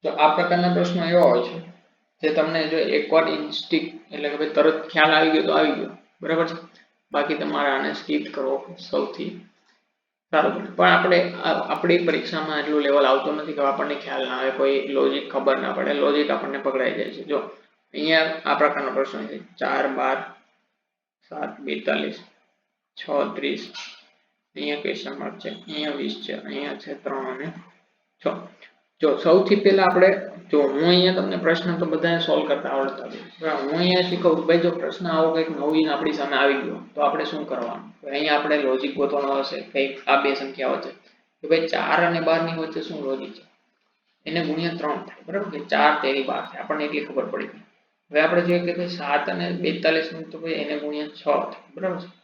તો આ પ્રકારના પ્રશ્નો એવા હોય છે જે તમને જો એકવાર ઇન્સ્ટિક એટલે કે ભાઈ તરત ખ્યાલ આવી ગયો તો આવી ગયો બરાબર છે બાકી તમારે આને સ્કીપ કરવો સૌથી સારું પણ આપણે આપણી પરીક્ષામાં એટલું લેવલ આવતું નથી કે આપણને ખ્યાલ ના આવે કોઈ લોજિક ખબર ના પડે લોજિક આપણને પકડાઈ જાય છે જો અહીંયા આ પ્રકારનો પ્રશ્ન છે 4 12 7 42 6 30 અહીંયા ક્વેશ્ચન માર્ક છે અહીંયા 20 છે અહીંયા છે 3 અને 6 જો સૌથી પહેલા આપણે જો હું અહીંયા તમને પ્રશ્ન તો બધાને સોલ્વ કરતા આવડતા હોય હું અહીંયા શીખવું ભાઈ જો પ્રશ્ન આવો કંઈક નવીન આપણી સામે આવી ગયો તો આપણે શું કરવાનું અહીંયા આપણે લોજિક ગોતવાનો હશે કંઈક આ બે સંખ્યાઓ છે તો ભાઈ 4 અને 12 ની વચ્ચે શું લોજિક છે એને ગુણ્યા 3 થાય બરાબર કે 4 તેરી 12 થાય આપણને એટલી ખબર પડી હવે આપણે જોઈએ કે ભાઈ 7 અને 42 નું તો ભાઈ એને ગુણ્યા 6 થાય બરાબર છે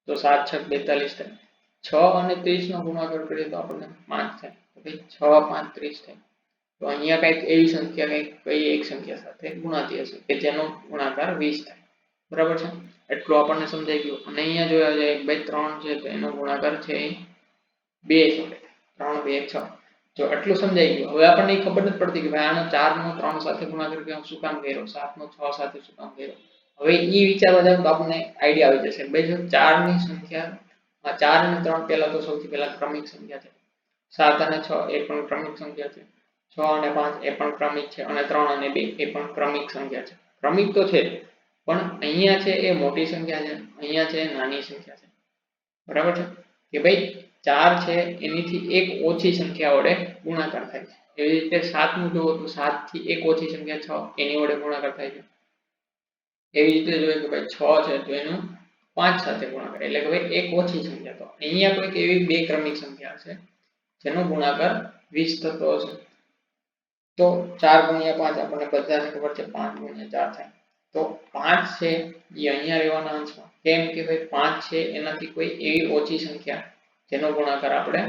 તો 7 6 42 થાય 6 અને 30 નો ગુણાકાર કરીએ તો આપણને 5 થાય તો ભાઈ 6 5 30 થાય તો અહીંયા કંઈક એવી સંખ્યા કઈ એક સંખ્યા સાથે ગુણાતી હશે કે જેનો ગુણાકાર 20 થાય બરાબર છે એટલું આપણને સમજાઈ ગયું અને અહીંયા જોયા જાય ભાઈ 3 છે તો એનો ગુણાકાર છે 2 સાથે 3 2 6 જો એટલું સમજાઈ ગયું હવે આપણને ખબર નથી પડતી કે ભાઈ આનો 4 નો 3 સાથે ગુણાકાર કેમ શું કામ કર્યો 7 નો 6 સાથે શું કામ કર્યો હવે એ વિચારવા જાવ તો આપણને આઈડિયા આવી જશે ભાઈ જો 4 ની સંખ્યા 4 અને 3 પહેલા તો સૌથી પહેલા ક્રમિક સંખ્યા છે 7 અને 6 એ પણ ક્રમિક સંખ્યા છે 6 અને 5 એ પણ ક્રમિક છે અને 3 અને 2 એ પણ ક્રમિક સંખ્યા છે ક્રમિક તો છે પણ અહીંયા છે એ મોટી સંખ્યા છે અહીંયા છે નાની સંખ્યા છે બરાબર છે કે ભાઈ 4 છે એનીથી એક ઓછી સંખ્યા વડે ગુણાકાર થાય છે એવી રીતે 7 નું જુઓ તો 7 થી એક ઓછી સંખ્યા 6 એની વડે ગુણાકાર થાય છે એવી રીતે જોઈએ કે ભાઈ 6 છે તો એનું 5 સાથે ગુણાકાર એટલે કે ભાઈ એક ઓછી સંખ્યા તો અહીંયા કોઈક એવી બે ક્રમિક સંખ્યા છે જેનો ગુણાકાર 20 થતો હશે તો 4 ગુણ્યા 5 આપણને બધાને ખબર છે 5 ગુણ્યા 4 થાય તો 5 છે એ અહીંયા રહેવાના અંશમાં કેમ કે ભાઈ 5 છે એનાથી કોઈ એવી ઓછી સંખ્યા જેનો ગુણાકાર આપણે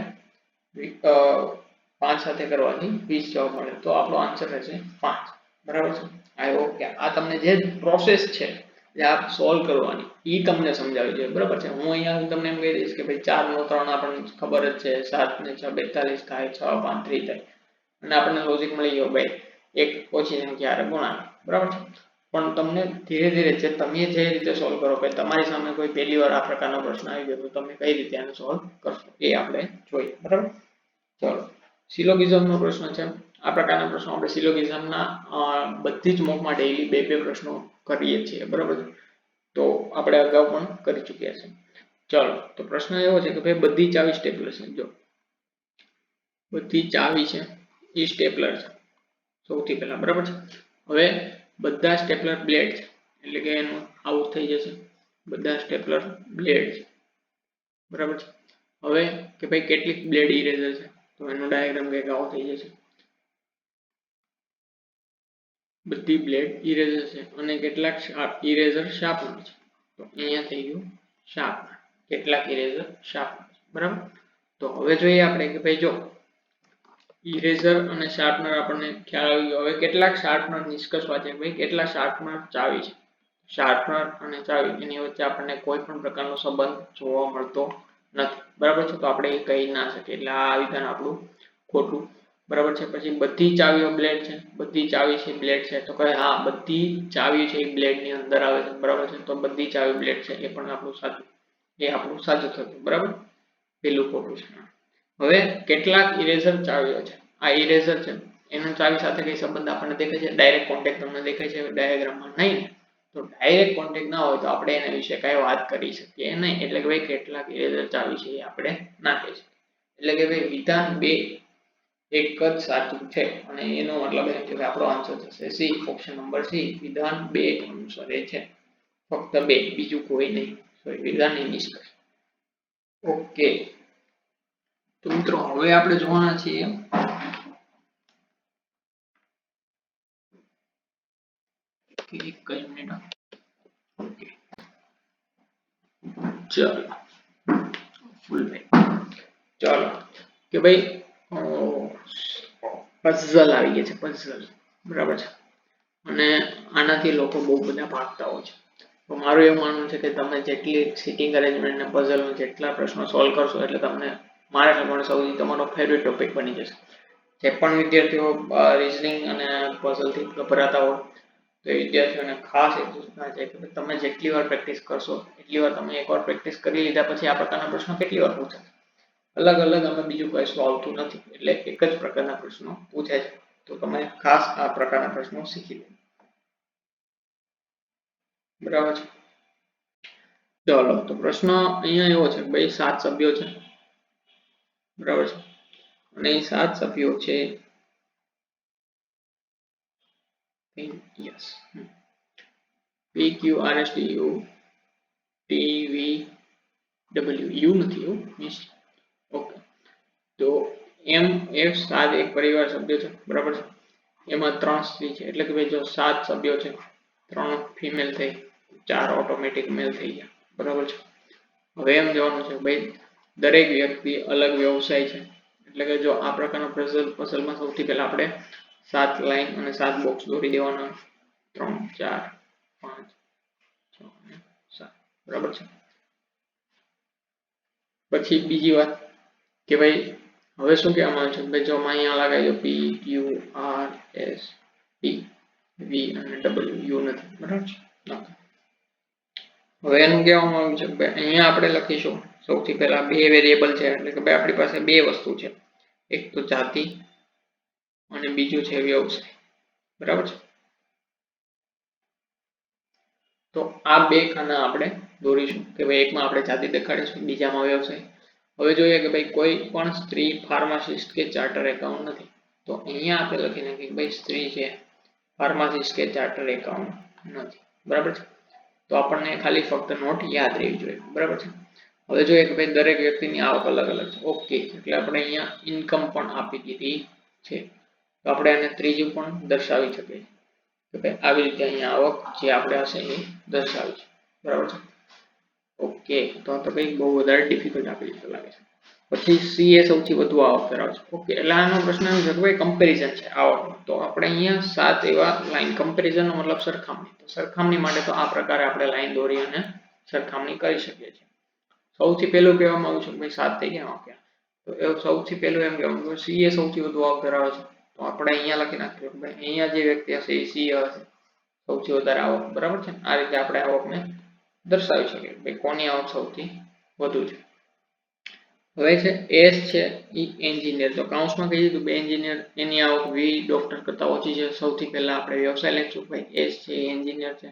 5 સાથે કરવાથી 20 જવાબ મળે તો આપણો આન્સર રહેશે 5 બરાબર છે આઈ હોપ કે આ તમને જે પ્રોસેસ છે જે આપ સોલ્વ કરવાની ઈ તમને સમજાવી જોઈએ બરાબર છે હું અહીંયા તમને એમ કહી દઈશ કે ભાઈ 4 નો 3 આપણને ખબર જ છે 7 ને 6 42 થાય 6 5 30 થાય અને આપણને લોજિક મળી ગયો ભાઈ એક ઓછી સંખ્યા ગુણાકાર બરાબર છે પણ તમને ધીરે ધીરે જે તમે જે રીતે સોલ્વ કરો કે તમારી સામે કોઈ પહેલી વાર આ પ્રકારનો પ્રશ્ન આવી ગયો તો તમે કઈ રીતે આને સોલ્વ કરશો એ આપણે જોઈએ બરાબર ચલો સિલોગિઝમનો પ્રશ્ન છે આ પ્રકારના પ્રશ્નો આપણે સિલોગિઝમના બધી જ મોકમાં ડેઈલી બે પ્રશ્નો કરીએ છીએ બરાબર તો આપણે અગાઉ પણ કરી ચૂક્યા છે ચલો તો પ્રશ્ન એવો છે કે ભાઈ બધી ચાવી સ્ટેપલર છે જો બધી ચાવી છે એ સ્ટેપલર છે સૌથી પહેલા બરાબર છે હવે બધા સ્ટેપલર બ્લેડ છે એટલે કે એનું આઉટ થઈ જશે બધા સ્ટેપલર બ્લેડ છે બરાબર છે હવે કે ભાઈ કેટલીક બ્લેડ ઇરેઝર છે તો એનો ડાયાગ્રામ કંઈક આવો થઈ જશે બધી બ્લેડ ઇરેઝર છે અને કેટલાક ઇરેઝર શાર્પનર છે. તો અહીંયા થઈ ગયું શાર્પનર, કેટલાક ઇરેઝર શાર્પનર, બરાબર. તો હવે જોઈએ આપણે કે ભાઈ જો ઇરેઝર અને શાર્પનર આપણને ખ્યાલ આવી ગયો. હવે કેટલાક શાર્પનર નિષ્કર્ષવા છે ભાઈ, કેટલા શાર્પનર ચાવી છે. શાર્પનર અને ચાવી એની વચ્ચે આપણને કોઈ પણ પ્રકારનો સંબંધ જોવા મળતો નથી, બરાબર છે. તો આપણે એ કહી ના શકીએ, એટલે આ વિધાન આપણું ખોટું, બરાબર છે. પછી બધી ચાવીઓ બ્લેડ છે, બધી ચાવી છે બ્લેડ છે, તો કહે હા બધી ચાવી છે એ બ્લેડ ની અંદર આવે છે, બરાબર છે. તો બધી ચાવી બ્લેડ છે એ પણ આપણું સાચું, એ આપણું સાચું થતું, બરાબર. પેલું ખોટું છે. હવે કેટલાક ઇરેઝર ચાવીઓ છે, આ ઇરેઝર છે એનો ચાવી સાથે કઈ સંબંધ આપણને દેખાય છે? ડાયરેક્ટ કોન્ટેક્ટ તમને દેખાય છે ડાયાગ્રામમાં? નહીં. તો ડાયરેક્ટ કોન્ટેક્ટ ના હોય તો આપણે એના વિશે કઈ વાત કરી શકીએ નહીં. એટલે કે ભાઈ કેટલાક ઇરેઝર ચાવી છે એ આપણે ના કહી શકીએ. એટલે કે ભાઈ વિધાન 2 એક જ સાચું છે અને એનો મતલબ એમ છે કે આપણો આન્સર થશે સી, ઓપ્શન નંબર સી, વિધાન 2 અનુસારે છે. ફક્ત 2, બીજું કોઈ નહીં. સોરી, વિધાન એ નિષ્કર્ષ. ઓકે, તો મિત્રો હવે આપણે જોવાના છીએ એક જ મિનિટ. ઓકે, ચાલો ફૂલ ચાલો કે ભાઈ પઝલ આવી ગયા છે, પઝલ, બરાબર છે. અને આનાથી લોકો બહુ બધા ભાગતા હોય છે. તો મારું એવું માનવું છે કે તમે જેટલી સિટિંગ અરેન્જમેન્ટ અને પઝલ જેટલા પ્રશ્નો સોલ્વ કરશો એટલે તમને મારા પ્રમાણે સૌથી તમારો ફેવરેટ ટોપિક બની જશે. જે પણ વિદ્યાર્થીઓ રીઝનિંગ અને પઝલથી ગભરાતા હોય તો એ વિદ્યાર્થીઓને ખાસ એટલું સૂચના છે કે તમે જેટલી વાર પ્રેક્ટિસ કરશો એટલી વાર તમે એકવાર પ્રેક્ટિસ કરી લીધા પછી આ પ્રકારના પ્રશ્નો કેટલી વાર પૂછાય? અલગ અલગ અમે બીજું કશું આવતું નથી, એટલે એક જ પ્રકારના પ્રશ્નો પૂછાય છે. તો તમે ખાસ આ પ્રકારના પ્રશ્નો શીખી લો, બરાબર છે. ચાલો, તો પ્રશ્ન અહીંયા એવો છે ભાઈ 7 સભ્યો છે, બરાબર છે. અને એ 7 સભ્યો છે yes PQ RSTU TV W U નથી મિસ. ઓકે, તો MF 7 એક પરિવાર સભ્ય છે, બરાબર છે. એમાં 3 સ્ત્રી છે, એટલે કે ભાઈ જો 7 સભ્યો છે, 3 ફિમેલ થઈ, 4 ઓટોમેટિક મેલ થઈ ગયા, બરાબર છે. હવે એમ જોવાનું છે ભાઈ દરેક વ્યક્તિ અલગ વ્યવસાય છે, એટલે કે જો આ પ્રકારના પઝલમાં સૌથી પહેલા આપણે 7 લાઈન અને 7 બોક્સ દોરી દેવાના, 3 4 5 6 અને 7, બરાબર છે. પછી બીજી વાત કે ભાઈ હવે શું કહેવામાં આવે છે ભાઈ જો અહીંયા લગાવી દો P Q R S T V અને W U નથી, બરાબર છે. હવે એનું કહેવામાં આવ્યું છે કે અહીંયા આપણે લખીશું સૌથી પહેલા બે વેરિયેબલ છે, એટલે કે ભાઈ આપણી પાસે બે વસ્તુ છે, એક તો જાતિ અને બીજું છે વ્યવસાય, બરાબર છે. તો આ બે ખાના આપણે દોરીશું કે ભાઈ એકમાં આપણે જાતિ દેખાડીશું, બીજામાં વ્યવસાય. હવે જોઈએ કે ભાઈ કોઈ પણ સ્ત્રી ફાર્માસિસ્ટ કે ચાર્ટર એકાઉન્ટ નથી, તો અહીંયા આપણે લખી નાખીએ કે ભાઈ સ્ત્રી છે, ફાર્માસિસ્ટ કે ચાર્ટર એકાઉન્ટ નથી, બરાબર છે. તો આપણને ખાલી ફક્ત નોટ યાદ રહેવી જોઈએ, બરાબર છે. હવે જોઈએ કે ભાઈ દરેક વ્યક્તિની આવક અલગ અલગ છે. ઓકે, એટલે આપણે અહીંયા ઇન્કમ પણ આપી દીધી છે, તો આપણે આને ત્રીજું પણ દર્શાવી શકીએ કે ભાઈ આવી રીતે અહીંયા આવક જે આપણે હશે એ દર્શાવી છે, બરાબર છે. ઓકે, તો કંઈક બહુ વધારે ડિફિકલ્ટ આપી દીધું લાગે છે. પછી સી એ સૌથી વધુ આવક ધરાવે છે. ઓકે, એટલે આનો પ્રશ્ન એમ છે કે ભાઈ કમ્પેરિઝન છે આવકનો, તો આપણે અહીંયા 7 એવા લાઈન, કમ્પેરિઝનનો મતલબ સરખામણી, તો સરખામણી માટે તો આ પ્રકારે આપણે લાઈન દોરી અને સરખામણી કરી શકીએ છીએ. સૌથી પહેલું કહેવામાં આવ્યું છે કે ભાઈ 7 થઈ ગયા. ઓકે, તો એ સૌથી પહેલું એમ કહેવાનું કે સી એ સૌથી વધુ આવક ધરાવે છે, તો આપણે અહીંયા લખી નાખીએ કે ભાઈ અહીંયા જે વ્યક્તિ હશે એ સી હશે, સૌથી વધારે આવક, બરાબર છે. આ રીતે આપણે આવકને દર્શાવી શકીએ ભાઈ કોની આવક સૌથી વધુ છે. હવે છે એસ છે ઈ એન્જિનિયર, તો કાઉન્સમાં કહી દીધું બે એન્જિનિયર, એની આવક વી ડોક્ટર કરતા ઓછી છે. સૌથી પહેલા આપણે વ્યવસાય લખીશું ભાઈ એસ છે એ એન્જિનિયર છે,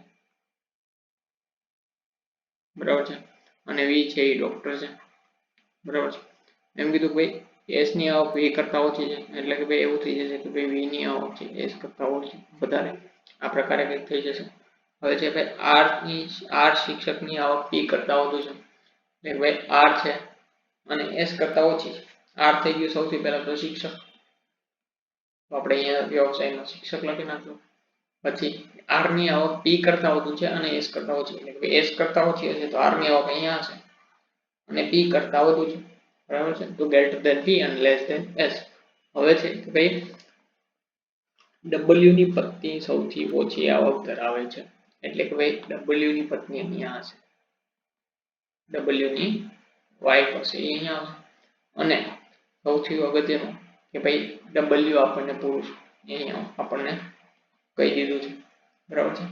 બરાબર છે. અને વી છે એ ડોક્ટર છે, બરાબર છે. એમ કીધું ભાઈ એસ ની આવક વી કરતા ઓછી છે, એટલે કે ભાઈ એવું થઈ જશે કે ભાઈ વી ની આવક છે એસ કરતા ઓછી વધારે, આ પ્રકારે કંઈક થઈ જશે. હવે છે ભાઈ આર શિક્ષકની આવક પી કરતા વધુ છે, એટલે ભાઈ આર છે અને એસ કરતા ઓછી છે. આર થઈ ગયું સૌથી પહેલા તો શિક્ષક, તો આપણે અહીંયા વ્યવસાયનો શિક્ષક લખી નાખ્યો. પછી આર ની આવક પી કરતા વધુ છે અને એસ કરતા ઓછી, એટલે કે એસ કરતા ઓછી હશે તો આર ની આવક અહીંયા હશે અને પી કરતા વધુ છે, બરાબર છે, તો ગ્રેટર ધેન પી અને લેસ ધેન એસ. હવે છે કે ભાઈ ડબલ્યુ ની પત્ની સૌથી ઓછી આવક ધરાવે છે, એટલે કે ભાઈ ડબલ્યુ ની પત્ની અહીંયા હશે, ડબલ્યુ ની વાઇફ હશે એ અહીંયા હશે, અને સૌથી અગત્યનું કે ભાઈ ડબલ્યુ આપણને પુરુષ અહીંયા આપણને કહી દીધું છે, બરાબર છે.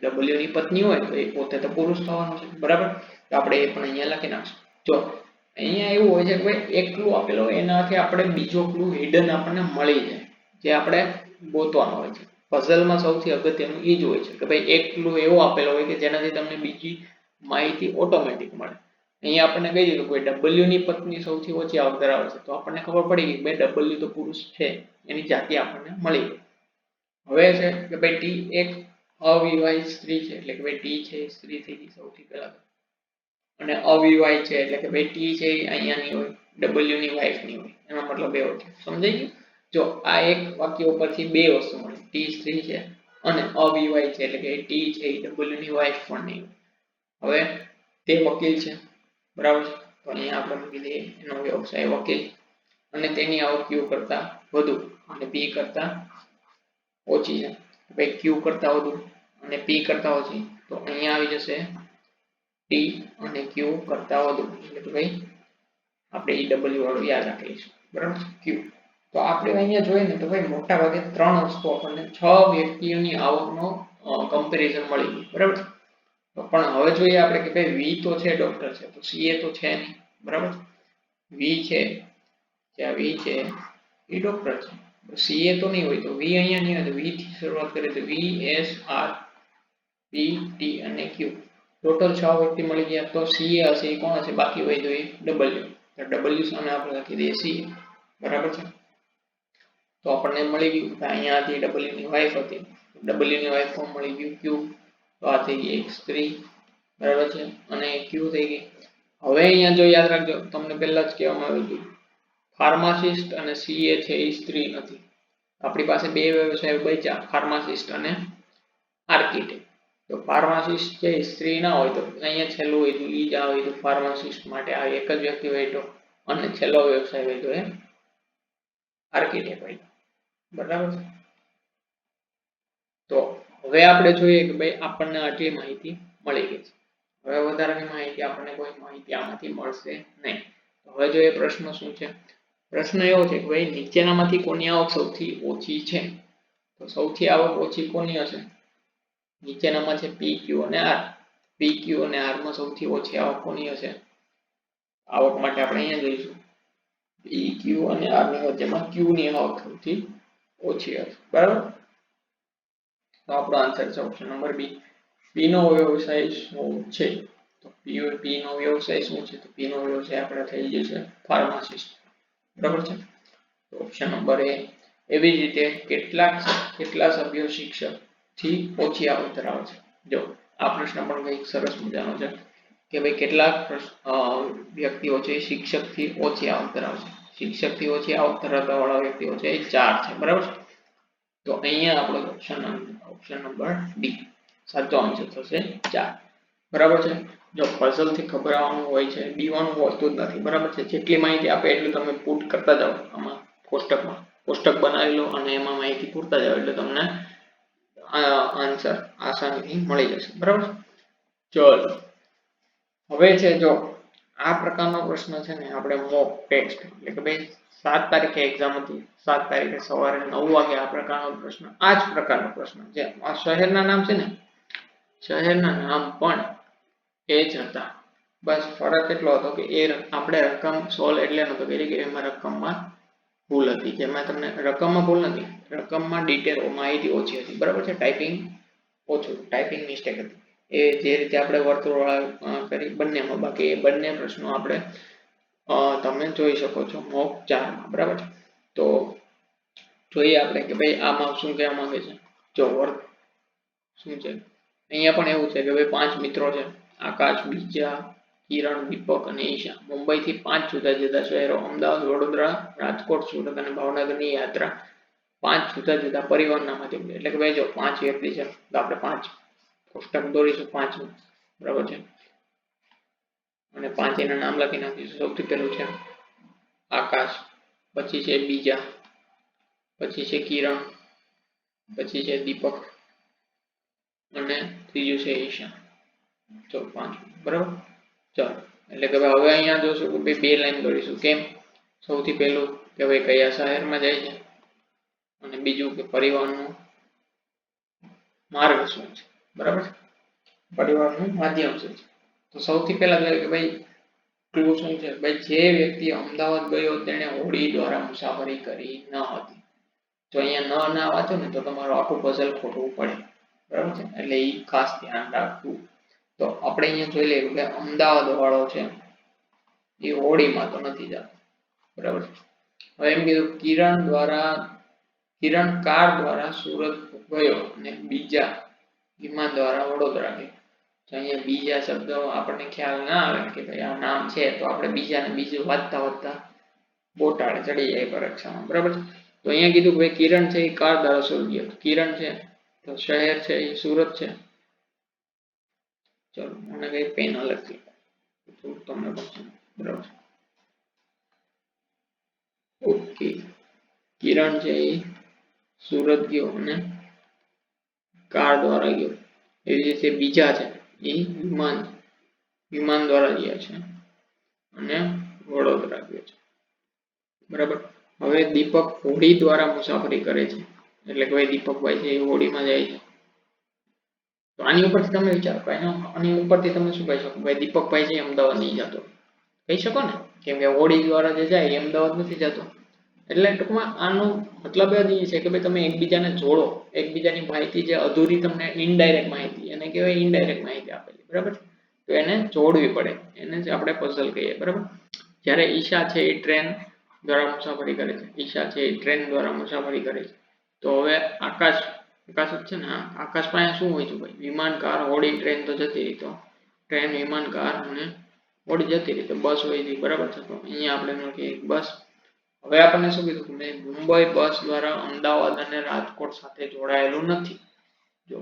ડબલ્યુ ની પત્ની હોય તો એ પોતે તો પુરુષ થવાનું છે, બરાબર. તો આપણે એ પણ અહીંયા લખી નાખશું. જો અહીંયા એવું હોય છે કે ભાઈ એક ક્લુ આપેલો હોય એનાથી આપણે બીજો ક્લુ હિડન આપણને મળી જાય, જે આપણે ગોતવાનો હોય છે. પઝલમાં સૌથી અગત્યનું એ જ હોય છે કે ભાઈ એક ક્લુ એવો આપેલો હોય કે જેનાથી તમને બીજી માહિતી ઓટોમેટિક મળે. અહીંયા આપણને કહી દીધું કે ડબલ્યુ ની પત્ની સૌથી ઓછી આવક ધરાવે છે, તો આપણને ખબર પડી ગઈ કે ભાઈ ડબલ્યુ તો પુરુષ છે, એની જાતિ આપણને મળી ગઈ. હવે છે કે ભાઈ ટી એક અવિવાહિત સ્ત્રી છે, એટલે કે ભાઈ ટી છે સ્ત્રી થઈ ગઈ સૌથી પહેલા, અને અવિવાહિત છે એટલે કે ભાઈ ટી છે અહીંયાની હોય, ડબલ્યુ ની વાઇફ ની હોય, એનો મતલબ એવો છે. સમજાઈ ગયું? જો આ એક વાક્ય ઉપરથી બે વસ્તુ મળી, ટી સ્ત્રી છે અને અવિવાહિત છે, એટલે કે ટી છે એ ડબલ્યુ ની વાઇફ પણ નહીં. હવે તે વકીલ છે, બરાબર છે, તો અહીંયા આપણે મૂકી દઈએ એનો વ્યવસાય વકીલ, અને તેની આવક ક્યુ કરતા વધુ અને પી કરતા ઓછી છે. ભાઈ ક્યુ કરતા વધુ અને પી કરતા ઓછી, તો અહીંયા આવી જશે ટી અને ક્યુ કરતા વધુ, એટલે કે ભાઈ આપણે એ ડબલ્યુ વાળું યાદ રાખી લઈશું, બરાબર છે, ક્યુ. તો આપણે અહીંયા જોઈએ ને તો ભાઈ મોટા ભાગે ત્રણ વસ્તુ આપણને 6 વ્યક્તિઓની આવકનો કમ્પેરિઝન મળી ગયું, બરાબર. તો પણ હવે જોઈએ આપણે કે ભાઈ વી તો છે ડોક્ટર છે, તો સીએ તો છે નહીં, બરાબર. વી છે, જ્યાં વી છે એ ડોક્ટર છે, સીએ તો નહીં હોય, તો વી અહીંયા નહીં હોય, તો વી થી શરૂઆત કરીએ તો V S R P T અને ક્યુ, ટોટલ 6 વ્યક્તિ મળી ગયા. તો સીએ હશે એ કોણ હશે, બાકી હોય તો એ ડબલ્યુ, તો ડબલ્યુ સામે આપણે લખી દઈએ સીએ, બરાબર છે. તો આપણને મળી ગયું કે અહીંયા હતી ડબલ્યુ ની વાઇફ હતી, ડબલ્યુ ની વાઇફ કોણ મળી ગયું, ક્યુ, તો આ થઈ ગઈ એક સ્ત્રી, બરાબર છે, અને ક્યુ થઈ ગઈ. હવે અહીંયા જો યાદ રાખજો, તમને પહેલા જ કહેવામાં આવ્યું હતું ફાર્માસિસ્ટ અને સીએ છે એ સ્ત્રી નથી. આપણી પાસે બે વ્યવસાય બચ્યા, ફાર્માસિસ્ટ અને આર્કિટેક્ટ. તો ફાર્માસિસ્ટ છે સ્ત્રી ના હોય તો અહીંયા છેલ્લું હોય તો ઈ જ આવે, તો ફાર્માસિસ્ટ માટે આ એક જ વ્યક્તિ હોય તો, અને છેલ્લો વ્યવસાય હોય તો એ આર્કિટેક્ટ હોય, બરાબર. તો હવે આપણે જોઈએ કે ભાઈ આપણને આટલી માહિતી મળી ગઈ છે. હવે વધારાની માહિતી આપણને કોઈ માહિતી આમાંથી મળશે નહીં. હવે જોઈએ પ્રશ્ન શું છે. પ્રશ્ન એવો છે કે ભાઈ નીચેનામાંથી કોની આવક સૌથી ઓછી છે, તો સૌથી આવક ઓછી કોની હશે, નીચેનામાં છે પી ક્યુ અને આર. પી ક્યુ અને આર માં સૌથી ઓછી આવક કોની હશે, આવક માટે આપણે અહીંયા જોઈશું પી ક્યુ અને આર ની વચ્ચેમાં ક્યુ ની આવક સૌથી ઓછી હશે, બરાબર. તો આપણો આન્સર છે ઓપ્શન નંબર બી. પી નો વ્યવસાય શું છે, તો પી નો વ્યવસાય શું છે, તો પી નો વ્યવસાય આપણે થઈ જશે ફાર્માસિસ્ટ, બરાબર છે. તો ઓપ્શન નંબર એ. એવી જ રીતે કેટલા સભ્યો શિક્ષક થી ઓછી આવક ધરાવે છે. જો આ પ્રશ્ન પણ કંઈક સરસ મજાનો છે કે ભાઈ કેટલાક વ્યક્તિઓ છે શિક્ષક થી ઓછી આવક ધરાવે છે. શિક્ષક થી ઓછી આવક ધરાવતા વાળા વ્યક્તિઓ છે એ 4 છે, બરાબર. તો અહીંયા આપણો ઓપ્શન નંબર ડી સાચો આન્સર થશે 4, બરાબર છે. જો પઝલ થી ખબર આવવાનું હોય છે, દીવાનું હોતું જ નથી, બરાબર છે. જેટલી માહિતી આપે એટલું તમે પુટ કરતા જાઓ આમાં કોષ્ટક બનાવી લો અને એમાં માહિતી પૂરતા જાઓ એટલે તમને આન્સર આસાનીથી મળી જશે, બરાબર. ચલો હવે છે જો આ પ્રકારનો પ્રશ્ન છે ને આપણે મોક ટેસ્ટ, એટલે કે ભાઈ 7 તારીખે એક્ઝામ હતી, 7 તારીખે સવારે 9 વાગે આ પ્રકારનો પ્રશ્ન, આ જ પ્રકારનો પ્રશ્ન જે આ શહેરના નામ છે ને, શહેરના નામ પણ એ જ હતા, બસ ફરક એટલો હતો કે એ આપણે રકમ સોલ્વ એટલે નતો કરી કે એમાં રકમમાં ભૂલ હતી, જેમાં તમને રકમમાં ભૂલ નથી, રકમમાં ડિટેલ માહિતી ઓછી હતી, બરાબર છે. ટાઈપિંગ ઓછું, ટાઈપિંગ મિસ્ટેક હતી એ જે રીતે આપણે વર્તુળ કરી બંનેમાં, બાકી એ બંને પ્રશ્નો આપણે તમે જોઈ શકો છો મોક 4 માં, બરાબર છે. તો જોઈએ આપણે કે ભાઈ આમાં શું કહેવા માંગે છે. જો વર્ક શું છે અહીંયા પણ એવું છે કે ભાઈ 5 મિત્રો છે, આકાશ, બીજા, કિરણ, દીપક અને ઈશા મુંબઈથી 5 જુદા જુદા શહેરો અમદાવાદ, વડોદરા, રાજકોટ, સુરત અને ભાવનગરની યાત્રા 5 જુદા જુદા પરિવહનના માધ્યમ એટલે કે ભાઈ જો 5 વ્યક્તિ છે તો આપણે 5 કોષ્ટક દોરીશું 5 નું બરાબર છે અને 5 એના નામ લખી નાખીશું. સૌથી પહેલું છે આકાશ, પછી છે બીજા, પછી છે કિરણ, પછી છે દીપક અને ત્રીજું છે ઈશા. ચલો 5 બરાબર. ચલો એટલે કે હવે અહીંયા જોશું કે ભાઈ 2 લાઈન દોરીશું. કેમ? સૌથી પહેલું કે ભાઈ કયા શહેરમાં જાય છે અને બીજું કે પરિવહનનું માર્ગ શું છે બરાબર. પરિવહનનું માધ્યમ શું છે. તો સૌથી પહેલા જોઈએ કે ભાઈ ક્લુ શું છે. ભાઈ જે વ્યક્તિ અમદાવાદ ગયો તેણે હોડી દ્વારા મુસાફરી કરી ન હતી. તો અહીંયા ન ના વાંચો ને તો તમારું આખું પઝલ ખોટવું પડે બરાબર છે. એટલે એ ખાસ ધ્યાન રાખવું. તો આપણે અહીંયા જોઈ લઈએ કે અમદાવાદ વાળો છે એ હોડીમાં તો નથી જતો બરાબર. હવે એમ કીધું કિરણ કાર દ્વારા સુરત ગયો અને બીજા વિમાન દ્વારા વડોદરા ગયો. તો અહીંયા બીજા શબ્દો આપણને ખ્યાલ ના આવે કે ભાઈ આ નામ છે તો આપણે બીજાને બીજું વાંચતા બોટાડે ચડી જાય પરીક્ષામાં બરાબર. તો અહીંયા કીધું કે ભાઈ કિરણ છે એ કાર દ્વારા સુરત ગયો. કિરણ છે તો શહેર છે એ સુરત છે. ચલો મને કઈ પેન લખી તમને બરાબર. ઓકે કિરણ છે એ સુરત ગયો અને કાર દ્વારા ગયો. એવી રીતે બીજા છે એ વિમાન દ્વારા ગયા છે અને વડોદરા ગયો છે બરાબર. હવે દીપક હોડી દ્વારા મુસાફરી કરે છે એટલે કે ભાઈ દીપકભાઈ છે એ હોડીમાં જાય છે. તો આની ઉપરથી તમે વિચારો આની ઉપરથી તમે શું કહી શકો? ભાઈ દીપકભાઈ છે અમદાવાદ નહીં જતો કહી શકો ને, કેમ કે હોડી દ્વારા જે જાય એ અમદાવાદ નથી જતો. એટલે ટૂંકમાં આનો મતલબ એ છે કે ભાઈ તમે એકબીજાને જોડો. એકબીજાની માહિતી જે અધૂરી તમને ઇનડાયરેક્ટ માહિતી એને કહેવાય ઇનડાયરેક્ટ માહિતી આપેલી બરાબર. તો એને જોડવી પડે એને જ આપણે પઝલ કહીએ બરાબર. જ્યારે ઈશા છે એ ટ્રેન દ્વારા મુસાફરી કરે છે. ઈશા છે એ ટ્રેન દ્વારા મુસાફરી કરે છે. તો હવે આકાશ જ છે ને. આકાશ પાસે શું હોય છે ભાઈ? વિમાન, કાર, હોડી, ટ્રેન તો જતી રહી. તો ટ્રેન, વિમાન, કાર અને હોડી જતી રહી. તો બસ હોય છે બરાબર છે. તો અહીંયા આપણે લખીએ બસ. હવે આપણને શું કીધું કે મુંબઈ બસ દ્વારા અમદાવાદ અને રાજકોટ સાથે જોડાયેલું નથી. જો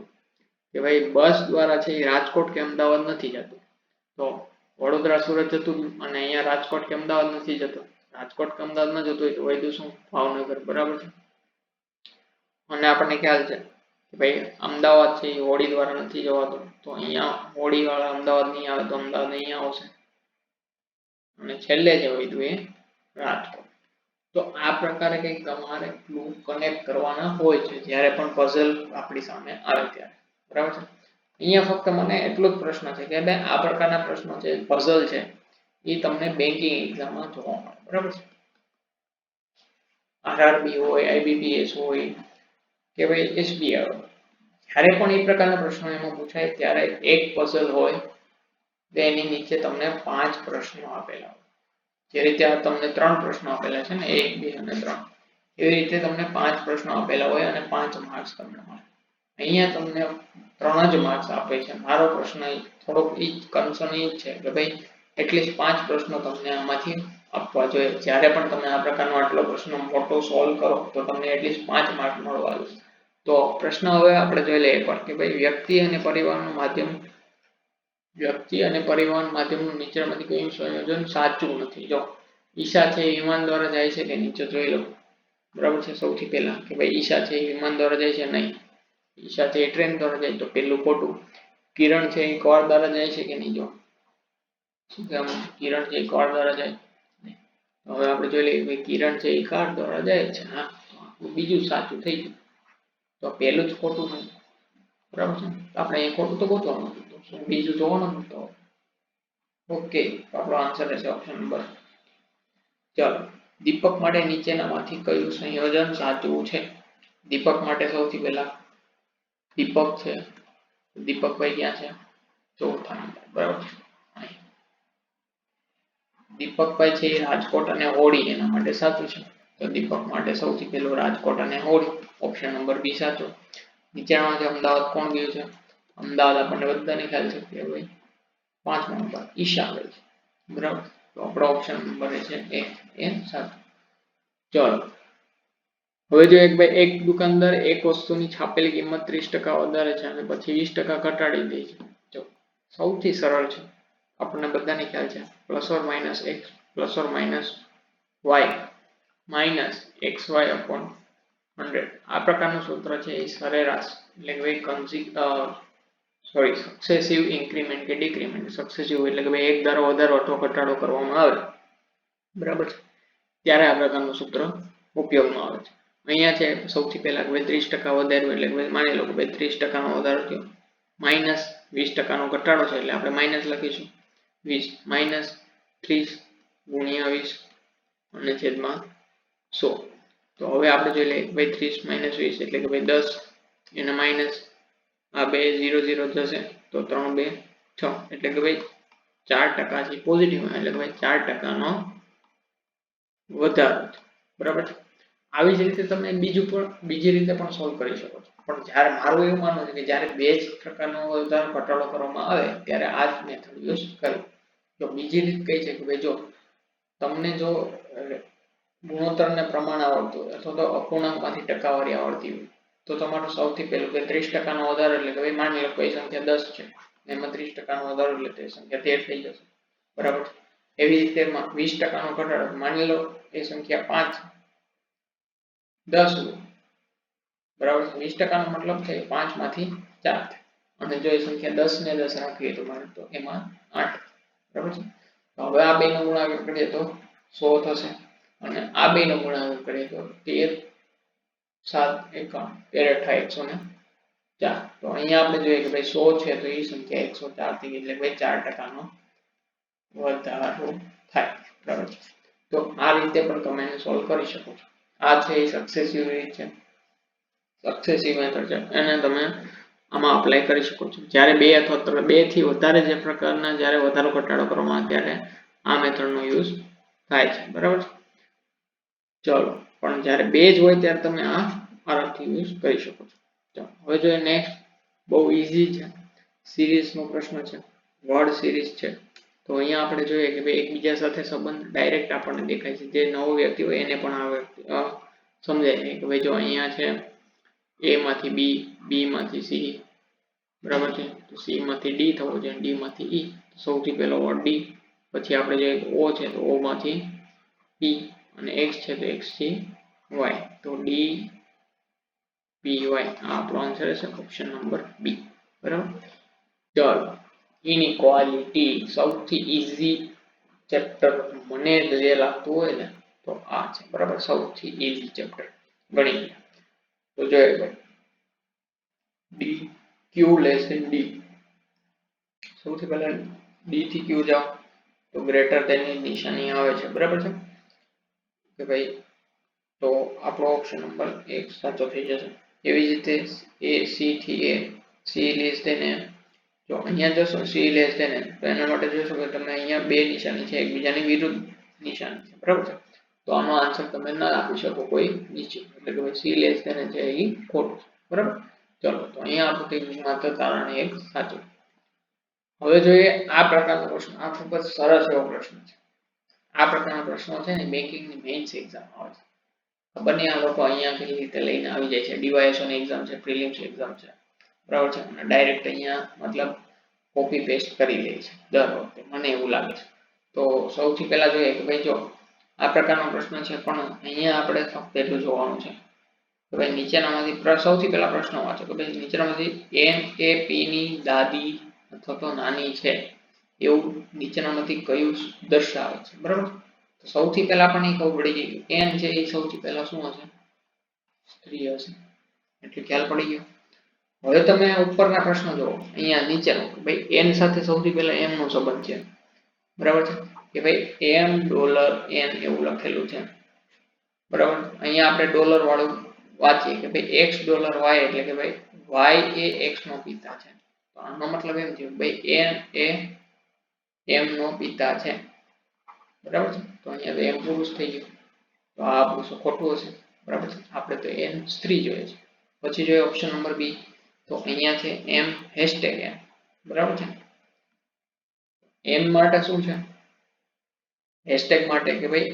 કે ભાઈ બસ દ્વારા છે એ રાજકોટ કે અમદાવાદ નથી જતું. તો વડોદરા સુરત જતું અને અહીંયા રાજકોટ કે અમદાવાદ નથી જતો. રાજકોટ કે અમદાવાદ ન જતું હોય તો વૈધું શું? ભાવનગર બરાબર છે. અને આપણને ખ્યાલ છે કે ભાઈ અમદાવાદ છે એ હોડી દ્વારા નથી જવાતું. તો અહીંયા હોડી વાળા અમદાવાદ નહીં આવે તો અમદાવાદ અહીંયા આવશે. અને છેલ્લે જે વૈધું એ રાજકોટ. તો આ પ્રકારે કંઈક તમારે ક્લુ કનેક્ટ કરવાના હોય છે જ્યારે પણ પઝલ આપણી સામે આવે ત્યારે બરાબર છે. અહીંયા ફક્ત મને એટલો જ પ્રશ્ન છે કે ભાઈ આ પ્રકારના પ્રશ્નો છે પઝલ છે એ તમને બેન્કિંગ એક્ઝામમાં જોવા મળે બરાબર છે. આરઆરબી હોય, આઈબીપીએસ હોય કે ભાઈ એસબીઆઈ હોય, જ્યારે પણ એ પ્રકારના પ્રશ્નો એમાં પૂછાય ત્યારે એક પઝલ હોય તો એની નીચે તમને 5 પ્રશ્નો આપેલા હોય. જે રીતે આ તમને 3 પ્રશ્નો આપેલા છે ને 1, 2 અને 3 એવી રીતે તમને 5 પ્રશ્નો આપેલા હોય અને 5 માર્ક્સ તમને મળે. અહીંયા તમને 3 જ માર્ક્સ આપે છે. મારો પ્રશ્ન થોડોક કન્સર્ન એ છે કે ભાઈ એટલીસ્ટ 5 પ્રશ્નો તમને આમાંથી આપવા જોઈએ. જ્યારે પણ તમે આ પ્રકારનો આટલો પ્રશ્ન મોટો સોલ્વ કરો તો તમને એટલીસ્ટ 5 માર્ક મળવા જોઈએ. તો પ્રશ્ન હવે આપણે જોઈ લઈએ એકવાર કે ભાઈ વ્યક્તિ અને પરિવહન માધ્યમનું નીચેનામાંથી કયું સંયોજન સાચું નથી. જો ઈશા છે એ વિમાન દ્વારા જાય છે કે નીચે જોઈ લો બરાબર છે. સૌથી પહેલા કે ભાઈ ઈશા છે એ વિમાન દ્વારા જાય છે નહીં. ઈશા છે એ ટ્રેન દ્વારા જાય તો પેલું ખોટું. કિરણ છે એ કાર દ્વારા જાય છે કે નહીં? જો કિરણ છે એ કાર દ્વારા જાય. હવે આપણે જોઈ લઈએ કે કિરણ છે એ કાર દ્વારા જાય છે. હા બીજું સાચું થઈ ગયું. તો પહેલું જ ખોટું થયું બરાબર છે. આપણે અહીં ખોટું તો ગોતવાનું હતું, બીજું જોવાનું તો ઓકે. આપણો આન્સર રહેશે ઓપ્શન નંબર. ચાલો દીપક માટે નીચેનામાંથી કયું સંયોજન સાચું છે? દીપક માટે સૌથી પહેલા દીપક છે. દીપકભાઈ ક્યાં છે? ચોથા નંબર બરાબર. દીપકભાઈ છે એ રાજકોટ અને હોડી એના માટે સાચું છે. તો દીપક માટે સૌથી પહેલું રાજકોટ અને હોડી ઓપ્શન નંબર બી સાચો. નીચેનામાંથી અમદાવાદ કોણ ગયું છે? અમદાવાદ આપણને બધાને ખ્યાલ છે કે ભાઈ 5મો નંબર ઈશા ગઈ છે બરાબર. તો આપણો ઓપ્શન નંબર છે એ સાચો. ચલો હવે જો એક દુકાનદાર એક વસ્તુની છાપેલી કિંમત 30% વધારે છે અને પછી 20% ઘટાડી દે છે. જો સૌથી સરળ છે, આપણને બધાને ખ્યાલ છે, plus or minus x plus or minus y minus xy upon 100. આ પ્રકારનું સૂત્ર છે એ સરેરાશ એટલે કે સક્સેસિવ ઇન્ક્રીમેન્ટ કે ડિક્રીમેન્ટ. સક્સેસિવ એટલે કે ભાઈ એક ધારો વધારો અથવા ઘટાડો કરવામાં આવે, બરાબર છે, ત્યારે આ પ્રકારનું સૂત્ર ઉપયોગમાં આવે છે. અહીંયા છે સૌથી પહેલા કે 30% વધાર્યું એટલે કે માની લો કે 30% નો વધારો થયો, માઇનસ 20% નો ઘટાડો છે એટલે આપણે માઇનસ લખીશું 20 માઇનસ 30 ગુણ્યા 20 અને છેદમાં 100. તો હવે આપણે જોઈ લઈએ ભાઈ 30 માઇનસ 20 એટલે કે ભાઈ 10 એના માઇનસ આ બે 0 0 જશે તો 3 2 6 એટલે કે ભાઈ 4% છે પોઝિટિવ એટલે કે ભાઈ 4% નો વધારો, બરાબર છે. આવી જ રીતે તમે બીજી રીતે પણ સોલ્વ કરી શકો છો, પણ જ્યારે મારું એવું માનવું છે કે જ્યારે બે જ પ્રકારનો વધારો ઘટાડો કરવામાં આવે ત્યારે આ જ મેથડ યુઝ કરવી. તો બીજી રીત કઈ છે કે ભાઈ જો તમને જો ગુણોત્તરને પ્રમાણ આવડતું હોય અથવા તો અપૂર્ણાંકમાંથી ટકાવારી આવડતી હોય તો તમારું સૌથી પહેલું કે 30% નો વધારો એટલે કે ભાઈ માની લો કોઈ સંખ્યા 10 છે એમાં 30% નો વધારો એટલે તે સંખ્યા 13 થઈ જશે, બરાબર. એવી રીતે 20% નો ઘટાડો માની લો એ સંખ્યા 5 10 બરાબર. 20% નો મતલબ છે 5 માંથી 4 અને જો એ સંખ્યા 10 ને 10 રાખીએ તો એમાં 8, બરાબર છે. તો હવે આ બેનો ગુણાકાર કરીએ તો 100 થશે અને આ બેનો ગુણાકાર કરીએ તો 13 7 51 13 104. તો અહીંયા આપણે જોઈએ કે ભાઈ 100 છે તો એ સંખ્યા 104 થઈ ગઈ એટલે ભાઈ 4% નો વધારો થાય, બરાબર. તો આ રીતે પણ તમે એને સોલ્વ કરી શકો છો. આ છે એ સક્સેસિવ રીત છે, સક્સેસિવ મેથડ છે, એને તમે આમાં અપ્લાય કરી શકો છો. જ્યારે બે અથવા બે થી વધારે જે પ્રકારના જ્યારે વધારો ઘટાડો કરવામાં આવે ત્યારે આ મેથડનો યુઝ થાય છે, બરાબર. ચલો, પણ જ્યારે બે જ હોય ત્યારે તમે આ આરામથી યુઝ કરી શકો છો. ચાલો હવે જોઈએ નેક્સ્ટ, બહુ ઈઝી છે, સિરીઝનો પ્રશ્ન છે, વર્ડ સિરીઝ છે. તો અહીંયા આપણે જોઈએ કે ભાઈ એકબીજા સાથે સંબંધ ડાયરેક્ટ આપણને દેખાય છે. જે નવો વ્યક્તિ હોય એને પણ આ સમજાય છે કે ભાઈ જો અહીંયા છે a માંથી b, b માંથી c, બરાબર છે. તો c માંથી d થવો જોઈએ, d માંથી e. સૌથી પહેલો વર્ડ d, પછી આપણે જોઈએ o છે તો o માંથી p અને x છે તો x થી y. તો d p y આ આપણો આન્સર છે ઓપ્શન નંબર બી, બરાબર. ચાલો, ઇનઇક્વાલિટી સૌથી ઈઝી ચેપ્ટર મને જે લાગતું હોય ને તો આ છે, બરાબર. સૌથી ઈઝી ચેપ્ટર ગણી તો જોઈએ ભાઈ d q less than d. સૌથી પહેલા d થી q જાઓ તો ગ્રેટર ધેન ની નિશાની આવે છે, બરાબર છે કે ભાઈ. તો આપણો ઓપ્શન નંબર 1 સાચો થઈ જશે. એવી જ રીતે a c થી a, c less than a. જો અહીંયા જશો c લેસ ધેન a તો એના માટે જોશો કે તમે અહીંયા બે નિશાની છે એકબીજાની વિરુદ્ધ નિશાની છે, બરાબર છે. તો આનો આન્સર તમે ન આપી શકો કોઈ નીચે, એટલે કે ભાઈ c લેસ ધેન a છે એ ખોટું છે, બરાબર. ચલો, તો અહીંયા આપણું થઈ ગયું માત્ર તારણ એક સાચું. હવે જોઈએ આ પ્રકારનો પ્રશ્ન. આ ખૂબ જ સરસ એવો પ્રશ્ન છે. આ પ્રકારના પ્રશ્નો છે ને બેંકિંગની મેઇન્સ એક્ઝામ આવે છે. ખબર નહીં આ લોકો અહીંયા કેવી રીતે લઈને આવી જાય છે. ડીવાયએસઓ ની એક્ઝામ છે, પ્રિલિમ્સ એક્ઝામ છે, બરાબર છે, અને ડાયરેક્ટ અહીંયા મતલબ કોપી પેસ્ટ કરી લે છે દર વખતે, મને એવું લાગે છે. તો સૌથી પહેલા જોઈએ કે ભાઈ જો આ પ્રકારનો પ્રશ્ન છે પણ અહીંયા આપણે ફક્ત એટલું જોવાનું છે કે ભાઈ નીચેનામાંથી સૌથી પહેલા પ્રશ્ન વાંચો કે ભાઈ નીચેનામાંથી n એ p ની દાદી અથવા તો નાની છે એવું નીચેનામાંથી કયું દર્શાવે છે, બરાબર. તો સૌથી પહેલા આપણને ખબર પડી ગઈ કે n છે એ સૌથી પહેલા શું હશે, સ્ત્રી હશે, એટલે ખ્યાલ પડી ગયો. હવે તમે ઉપરના પ્રશ્ન જુઓ, અહીંયા નીચેનો ભાઈ n સાથે સૌથી પહેલા m નો સંબંધ છે, બરાબર છે કે ભાઈ m $n એવું લખેલું છે, બરાબર. અહીંયા આપણે ડોલર વાળું વાંચીએ કે ભાઈ x $y એટલે કે ભાઈ y એ x નો પિતા છે. તો આનો મતલબ એમ થયો ભાઈ n એ m નો પિતા છે, બરાબર છે. તો અહીંયા તો m પુરુષ થઈ ગયું, તો આ પુરુષ ખોટું હશે, બરાબર છે. આપણે તો n સ્ત્રી જોઈએ છે. પછી જોઈએ ઓપ્શન નંબર બી, તો અહીંયા છે m હેશટેગ m, બરાબર છે. m માટે શું છે, હેશટેગ માટે કે ભાઈ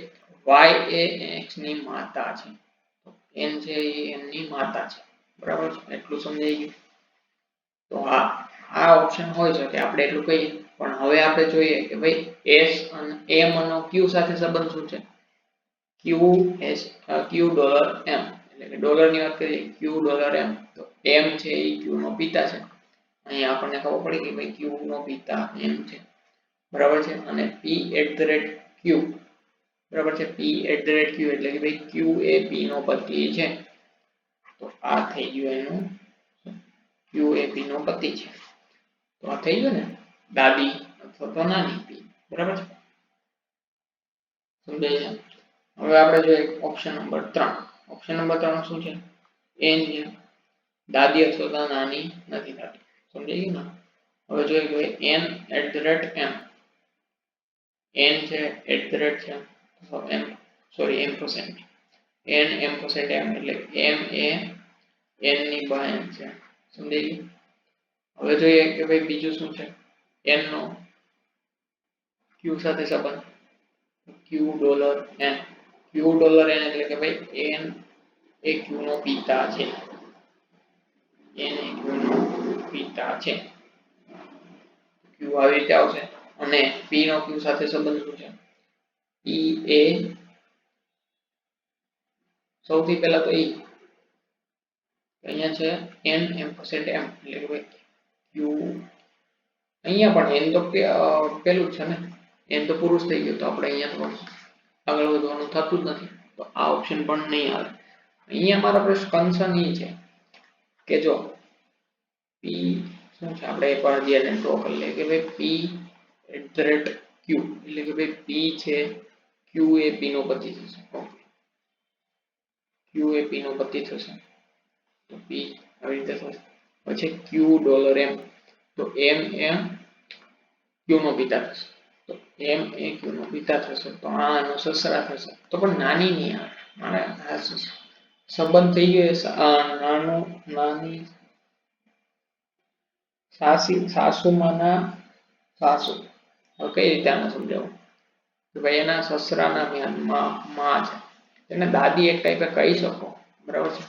y એ x ની માતા છે. તો n છે એ n ની માતા છે, બરાબર છે, એટલું સમજાઈ ગયું. તો આ ઓપ્શન હોય શકે, આપણે એટલું કહીએ. પણ હવે આપણે જોઈએ કે ભાઈ s અને m નો q સાથે સંબંધ શું છે? q ડોલર m, એટલે કે ડોલર ની વાત કરીએ q ડોલર m, તો m છે એ q નો પિતા છે. અહીંયા આપણને ખબર પડી કે ભાઈ q નો પિતા m છે, બરાબર છે. અને p @ q, બરાબર છે, p @ q એટલે કે ભાઈ q એ p નો પતિ છે. તો આ થઈ ગયું એનું, q એ p નો પતિ છે. તો આ થઈ ગયું ને દાદી અથવા તો નાની p, બરાબર છે, સમજાય છે. હવે આપણે જોઈએ ઓપ્શન નંબર 3. ઓપ્શન નંબર 3 શું છે? n છે, દાદી અથવા તો નાની નથી થતી, સમજાઈ ગયું ને. હવે જોઈએ કે n @ m, n છે @ છે m, sorry m%, n m% m એટલે m એ n ની બહેન છે, સમજાઈ ગયું. હવે જોઈએ કે ભાઈ બીજું શું છે? n નો q સાથે સંબંધ, q dollar n, q dollar n એટલે કે ભાઈ n એ q નો પિતા છે, n એ q નો પિતા છે, q આવી રીતે આવશે. અને p નો q સાથે સંબંધ શું છે? p એ સૌથી પહેલા તો અહીંયા છે n m% m એટલે કે ભાઈ q, અહીંયા પણ n તો પેલું જ છે ને, n તો પુરુષ થઈ ગયું, તો આપણે અહીંયા તો આગળ વધવાનું થતું જ નથી, તો આ ઓપ્શન પણ નહીં આવે. અહીંયા મારો પ્રશ્ન કન્સર્ન એ છે કે જો p શું છે, આપણે એકવાર ધ્યાને ડ્રો કરી લઈએ કે ભાઈ p @ q એટલે કે ભાઈ p છે, q એ p નો પતિ થશે, q એ p નો પતિ થશે, તો p આવી રીતે થશે. પછી q ડોલર m, તો m એ q નો પિતા થશે, તો m એ q નો પિતા થશે, તો આ આનો સસરા થશે. તો પણ નાની નહીં આવે, મારે આ સંબંધ થઈ ગયો નાની સાસુમાના સાસુ. હવે કઈ રીતે આને સમજાવું કે ભાઈ એના સસરાના માં છે, એને દાદી એક ટાઈપે કહી શકો, બરાબર છે,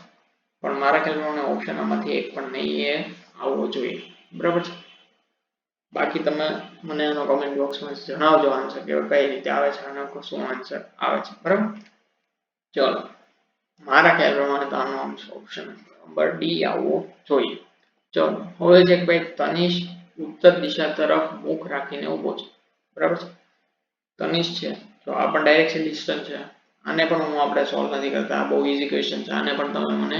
પણ મારા ખ્યાલમાં ઓપ્શન આમાંથી એક પણ નહીં એ આવવો જોઈએ, બરાબર છે. બાકી તમે મને આનો કમેન્ટ બોક્સમાં જણાવજો આન્સર કે કઈ રીતે આવે છે, આનો શું આન્સર આવે છે, બરાબર. ચલો, મારા ખ્યાલ પ્રમાણે તો આનો ઓપ્શન નંબર ડી આવવો જોઈએ. ચલો, હવે છે કે ભાઈ તનિષ ઉત્તર દિશા તરફ મુખ રાખીને ઊભો છે, બરાબર છે. તનિષ છે, તો આ પણ ડાયરેક્શન ડિસ્ટન્સ છે. આને પણ આપણે સોલ્વ નથી કરતા, આ બહુ ઈઝી ક્વેશ્ચન છે. આને પણ તમે મને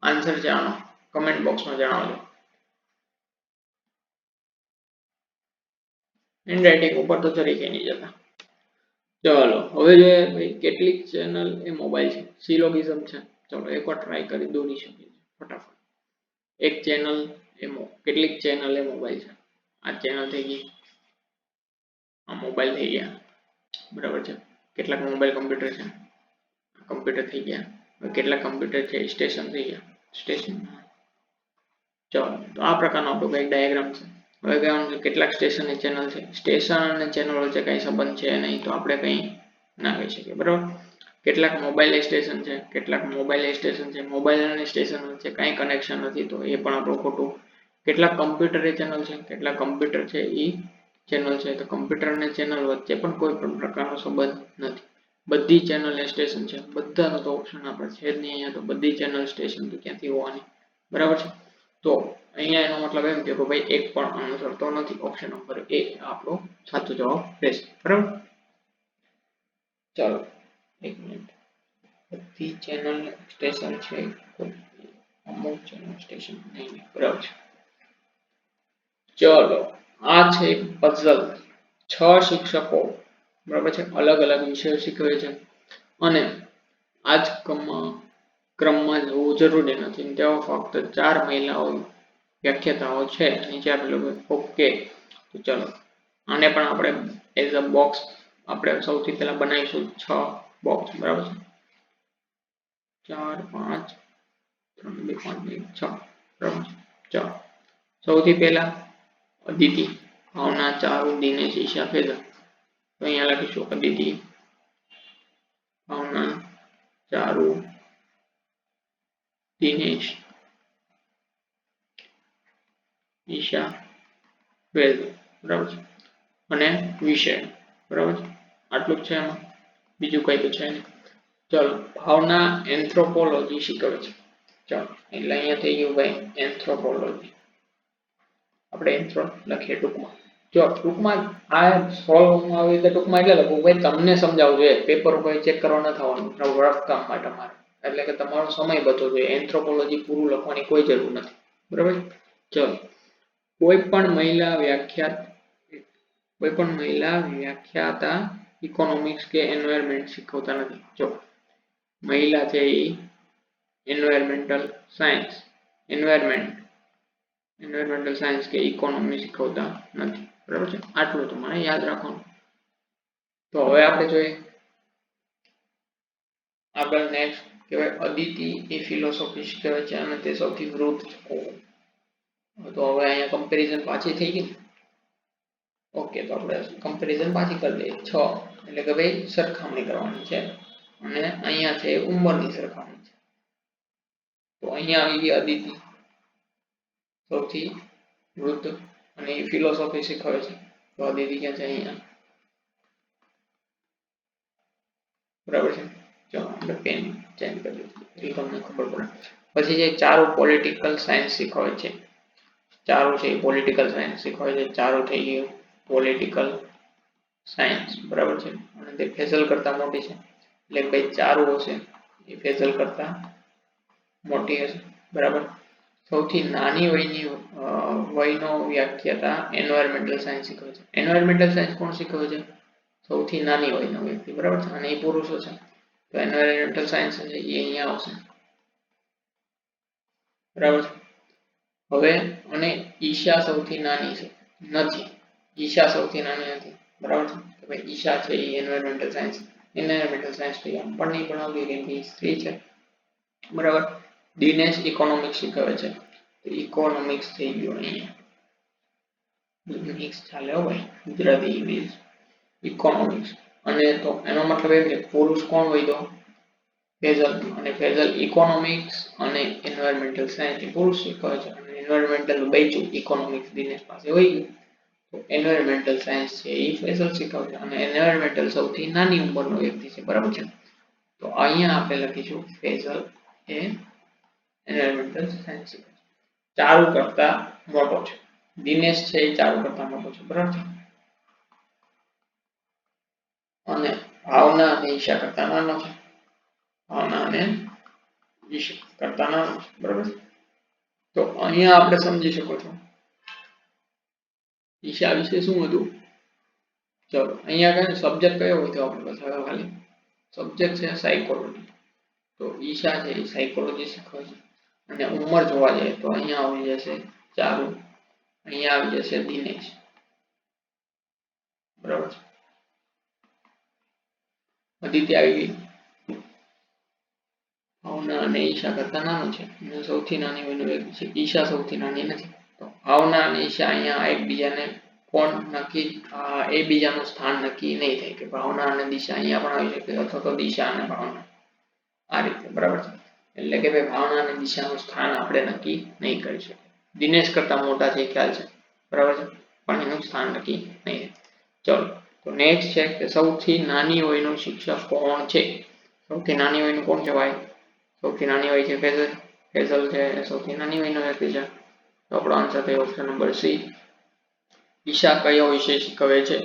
આન્સર છે આનો કમેન્ટ બોક્સમાં જણાવજો. હેન્ડરાઇટિંગ ઉપર તો જરીકે નહીં જતા. ચલો, હવે જોઈએ ભાઈ કેટલીક ચેનલ એ મોબાઈલ છે, સિલોગિઝમ છે. ચલો એકવાર ટ્રાય કરી દોરી શકીએ ફટાફટ. એક ચેનલ કેટલીક ચેનલ એ મોબાઈલ છે, આ ચેનલ થઈ ગઈ, આ મોબાઈલ થઈ ગયા, બરાબર છે. કેટલાક મોબાઈલ કમ્પ્યુટર છે, કમ્પ્યુટર થઈ ગયા. કેટલાક કમ્પ્યુટર છે સ્ટેશન થઈ ગયા, સ્ટેશન. ચલો, તો આ પ્રકારનો આપણો કંઈક ડાયાગ્રામ છે. હવે કહેવાનું છે કેટલાક સ્ટેશનની ચેનલ છે, સ્ટેશન અને ચેનલ વચ્ચે કંઈ સંબંધ છે નહીં, તો આપણે કંઈ ના કહી શકીએ, બરાબર. કેટલાક મોબાઈલ સ્ટેશન છે, કેટલાક મોબાઈલ સ્ટેશન છે, મોબાઈલ અને સ્ટેશન વચ્ચે કંઈ કનેક્શન નથી, તો એ પણ આપણું ખોટું. કેટલાક કમ્પ્યુટર ચેનલ છે, કેટલાક કમ્પ્યુટર છે એ ચેનલ છે, તો કમ્પ્યુટર અને ચેનલ વચ્ચે પણ કોઈ પણ પ્રકારનો સંબંધ નથી. બધી ચેનલ સ્ટેશન છે, બધાનો તો ઓપ્શન આપણે છે જ નહીં અહીંયા, તો બધી ચેનલ સ્ટેશન તો ક્યાંથી હોવાની, બરાબર છે. તો અહીંયા એનો મતલબ એમ કે ભાઈ એક પણ અનુસરતો નથી, ઓપ્શન નંબર એ આપણો સાચો જવાબ રહેશે, બરાબર. ચાલો એક મિનિટ, બધી ચેનલ સ્ટેશન છે, અમુક ચેનલ સ્ટેશન નહીં, બરાબર છે. ચલો, આ છે પઝલ. 6 શિક્ષકો, બરાબર છે, અલગ અલગ વિષયો શીખવે છે અને આ જ ક્રમમાં જવું જરૂરી નથી. તેઓ ફક્ત 4 મહિલાઓ વ્યાખ્યાતાઓ છે, નીચે આપેલું ઓકે. તો ચલો, આને પણ આપણે એઝ અ બોક્સ આપણે સૌથી પહેલા બનાવીશું 6 બોક્સ, બરાબર છે. 4 5 3 2 5 1 6, બરાબર છે. ચાલો, સૌથી પહેલા અદિતિ, ભાવના, ચારુ, દિનેશ, ઈશા, ફેઝલ. તો અહીંયા લખીશું અદિતિ, ભાવના, ચારુ, દિનેશ, ઈશા, ફેઝલ, બરાબર છે, અને વિષય, બરાબર છે, આટલું જ છે એમાં, બીજું કઈ તો છે નહીં. ચલો, ભાવના એન્થ્રોપોલોજી શીખવે છે. ચલો, એટલે અહીંયા થઈ ગયું ભાઈ એન્થ્રોપોલોજી. આપણે એન્થ્રો લખીએ ટૂંકમાં. જો ટૂંકમાં આ સોલ્વ આવી રીતે ટૂંકમાં એટલે લખવું ભાઈ તમને સમજાવવું જોઈએ, પેપર ઉપર ચેક કરવા ન થવાનું રફ કામ માટે તમારે, એટલે કે તમારો સમય બચવો જોઈએ. એન્થ્રોપોલોજી પૂરું લખવાની કોઈ જરૂર નથી, બરાબર. ચલો, કોઈ પણ વ્યાખ્યાતા ઇકોનોમિક્સ કે એન્વાયરમેન્ટ શીખવતા નથી. જો મહિલા છે એ એન્વાયરમેન્ટલ સાયન્સ કે ઇકોનોમી શીખવતા નથી, બરાબર છે. આટલું તમારે યાદ રાખવાનું. તો હવે આપણે જોઈએ આગળ નેક્સ્ટ કહેવાય અદિતિ એ ફિલોસોફી શીખવે છે અને તે સૌથી વૃદ્ધ છે. તો હવે અહીંયા કમ્પેરિઝન પાછી થઈ ગઈ. ઓકે, તો આપણે કમ્પેરિઝન પાછી કરી દઈએ. 6 એટલે કે ભાઈ સરખામણી કરવાની છે અને અહીંયા છે ઉંમરની સરખામણી છે. તો અહીંયા આવી ગઈ અદિતિ સૌથી વૃદ્ધ અને ફિલોસોફી શીખવે છે. તો અદિતિ ક્યાં છે? અહીંયા, બરાબર છે. ચલો આપણે પેન ચેન્જ કરી દઈએ તમને ખબર પડે. પછી જે ચારુ પોલિટિકલ સાયન્સ શીખવે છે. ચારુ છે એ પોલિટિકલ સાયન્સ શીખવે છે. ચારુ થઈ ગયું પોલિટિકલ સાયન્સ, બરાબર છે. અને તે ફેઝલ કરતા મોટી છે, એટલે ભાઈ ચારુ હશે એ ફેઝલ કરતા મોટી હશે, બરાબર. સૌથી નાની વયનો વ્યાખ્યાતા એન્વાયરમેન્ટલ સાયન્સ શીખવે છે. એન્વાયરમેન્ટલ સાયન્સ કોણ શીખવે છે? સૌથી નાની વયનો વ્યક્તિ, બરાબર છે. અને એ પુરુષો છે, તો એન્વાયરમેન્ટલ સાયન્સ છે એ અહીંયા આવશે, બરાબર છે. હવે અને ઈશા સૌથી નાની છે નથી, ઈશા સૌથી નાની નથી, બરાબર છે. તો ભાઈ ઈશા છે એ એન્વાયરમેન્ટલ સાયન્સ તો પણ નહીં ભણાવતી કેમ કે સ્ત્રી છે, બરાબર. દિનેશ ઇકોનોમિક્સ શીખવે છે, તો ઇકોનોમિક્સ થઈ ગયું અહીંયા. મિક્સ ચાલે હો ભાઈ, ગુજરાતી ઇંગ્લિશ ઇકોનોમિક્સ. અને તો એનો મતલબ એમ કે પુરુષ કોણ હોય તો ફેઝલ, અને ફેઝલ ઇકોનોમિક્સ અને એન્વાયરમેન્ટલ સાયન્સ પુરુષ શીખવે છે, અને એન્વાયરમેન્ટલ બેચું ઇકોનોમિક્સ દિનેશ પાસે હોય ગયું. તો એન્વાયરમેન્ટલ સાયન્સ છે એ ફેઝલ શીખવે છે, અને એન્વાયરમેન્ટલ સૌથી નાની ઉંમરનો વ્યક્તિ છે, બરાબર છે. તો અહીંયા આપણે લખીશું ફેઝલ એ એન્વાયરમેન્ટલ સાયન્સ શીખવે છે. ચારુ કરતા મોટો છે. દિનેશ છે એ ચારુ કરતા મોટો છે, બરાબર છે. અને ભાવના અને ઈશા કરતા નાનો છે. ભાવના અને ઈશા કરતા નાનો છે, બરાબર. તો અહીંયા આપણે સમજી શકો છો ઈશા વિશે શું હતું. ચલો અહીંયા કઈ સબ્જેક્ટ કયો હોય તો આપણે બતાવ્યો ખાલી સબ્જેક્ટ છે સાયકોલોજી. તો ઈશા છે એ સાયકોલોજી શીખવે છે, અને ઉંમર જોવા જઈએ તો અહીંયા આવી જશે ચારુ, અહીંયા આવી જશે દિનેશ, બરાબર છે. અદિતિ આવી ગઈ. ભાવના અને ઈશા કરતા નાનો છે, અને સૌથી નાની વયનો વ્યક્તિ છે. ઈશા સૌથી નાની નથી. તો ભાવના અને ઈશા અહીંયા એકબીજાને કોણ નક્કી એ બીજાનું સ્થાન નક્કી નહીં થાય કે ભાવના અને દિશા અહીંયા પણ આવી શકે, અથવા તો દિશા અને ભાવના આ રીતે, બરાબર છે. એટલે કે ભાઈ ભાવના અને દિશાનું સ્થાન આપણે નક્કી નહીં કરી શકીએ. દિનેશ કરતા મોટા છે ખ્યાલ છે, બરાબર છે, પણ એનું સ્થાન નક્કી નહીં. ચલો, તો નેક્સ્ટ છે કે સૌથી નાની વયનું શિક્ષક કોણ છે? સૌથી નાની વયનું કોણ કહેવાય? સૌથી નાની વય છે ફેઝલ છે, સૌથી નાની વયનો વ્યક્તિ છે. તો આપણો આન્સર થયો ઓપ્શન નંબર સી. ઈશા કયો વિષય શીખવે છે?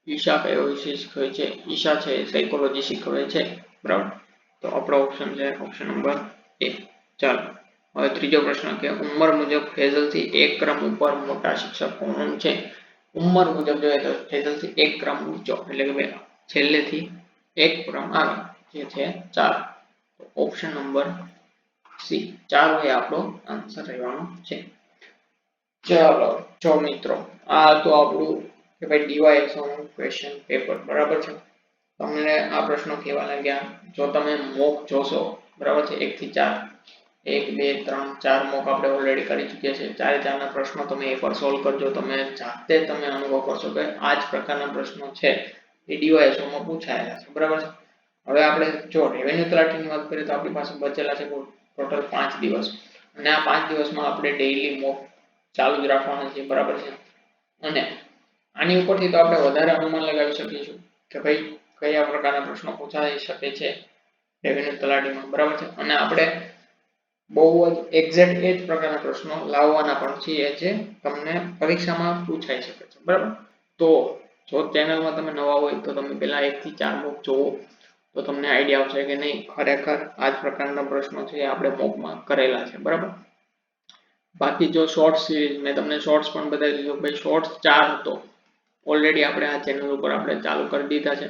ઈશા કયો વિષય શીખવે છે? ઈશા છે સાયકોલોજી શીખવે છે, બરાબર. તો આપણો ઓપ્શન છે ઓપ્શન નંબર એ. ચાલો હવે ત્રીજો પ્રશ્ન કે ઉંમર મુજબ ફેઝલ થી એક ક્રમ ઉપર મોટા શિક્ષક કોણ છે? ઉંમર મુજબ જોઈએ તો ફેઝલ થી એક ક્રમ ઊંચો, એટલે કે ભાઈ છેલ્લેથી એક ક્રમ આગળ જે છે 4. તો ઓપ્શન નંબર સી 4 એ આપણો આન્સર રહેવાનો છે. ચાલો જો મિત્રો આ તો આપણું કે ભાઈ ડીવાયએસઓ નું ક્વેશ્ચન પેપર, બરાબર છે. તમને આ પ્રશ્નો કેવા લાગ્યા? જો તમે મોક જોશો, બરાબર છે, 1 થી 4, 1 2 3 4 મોક આપણે ઓલરેડી કરી ચૂક્યા છે. ચારે ચારના પ્રશ્નો તમે એકવાર સોલ્વ કરજો. તમે જાતે તમે અનુભવ કરશો કે આ જ પ્રકારના પ્રશ્નો છે એ ડીવાયએસઓ માં પૂછાયેલા છે, બરાબર છે. હવે આપણે જો રેવન્યુ તલાટીની વાત કરીએ તો આપણી પાસે બચેલા છે ટોટલ 5 દિવસ, અને આ 5 દિવસમાં આપણે ડેઈલી મોક ચાલુ જ રાખવાના છે, બરાબર છે. અને આની ઉપરથી તો આપણે વધારે અનુમાન લગાવી શકીશું કે ભાઈ કયા પ્રકારના પ્રશ્નો પૂછાઈ શકે છે રેવન્યુ તલાટીમાં, બરાબર છે. અને આપણે બહુ જ એક્ઝેક્ટ એ જ પ્રકારના પ્રશ્નો લાવવાના પણ છીએ જે તમને પરીક્ષામાં પૂછાઈ શકે છે, બરાબર. તો જો ચેનલમાં તમે નવા હોય તો તમે પહેલા 1 થી 4 મોક જોવો, તો તમને આઈડિયા આવશે કે નહીં ખરેખર આ જ પ્રકારના પ્રશ્નો છે આપણે મોકમાં કરેલા છે, બરાબર. બાકી જો શોર્ટ્સ સિરીઝ મેં તમને શોર્ટ્સ પણ બતાવી દીધું, ભાઈ શોર્ટ્સ 4 હતો ઓલરેડી આપણે આ ચેનલ ઉપર આપણે ચાલુ કરી દીધા છે.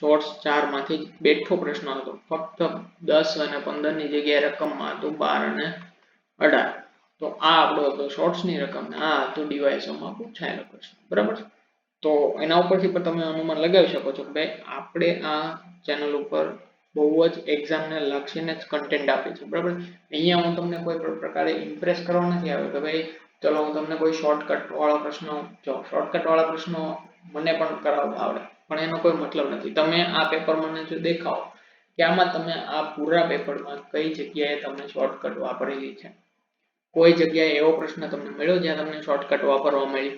શોર્ટ્સ 4 માંથી બેઠો પ્રશ્ન હતો, ફક્ત 10 અને 15 ની જગ્યાએ રકમમાં હતું 12 અને 18. તો આ આપણો હતો શોર્ટ્સ ની રકમ, આ હતું ડીવાયએસઓમાં પૂછાયેલો પ્રશ્ન, બરાબર. તો એના ઉપરથી પણ તમે અનુમાન લગાવી શકો છો કે ભાઈ આપણે આ ચેનલ ઉપર બહુ જ એક્ઝામને લક્ષીને જ કન્ટેન્ટ આપે છે, બરાબર. અહીંયા હું તમને કોઈ પણ પ્રકારે ઇમ્પ્રેસ કરવા નથી આવ્યો કે ભાઈ ચલો હું તમને કોઈ શોર્ટકટ વાળા પ્રશ્નો, જો શોર્ટકટ વાળા પ્રશ્નો મને પણ કરાવતા આવડે, પણ એનો કોઈ મતલબ નથી. તમે આ પેપર મને જો દેખાવો કે આમાં તમે આ પૂરા પેપરમાં કઈ જગ્યાએ તમને શોર્ટકટ વાપરેલી છે, કોઈ જગ્યાએ એવો પ્રશ્ન તમને મળ્યો જ્યાં તમને શોર્ટકટ વાપરવા મળી,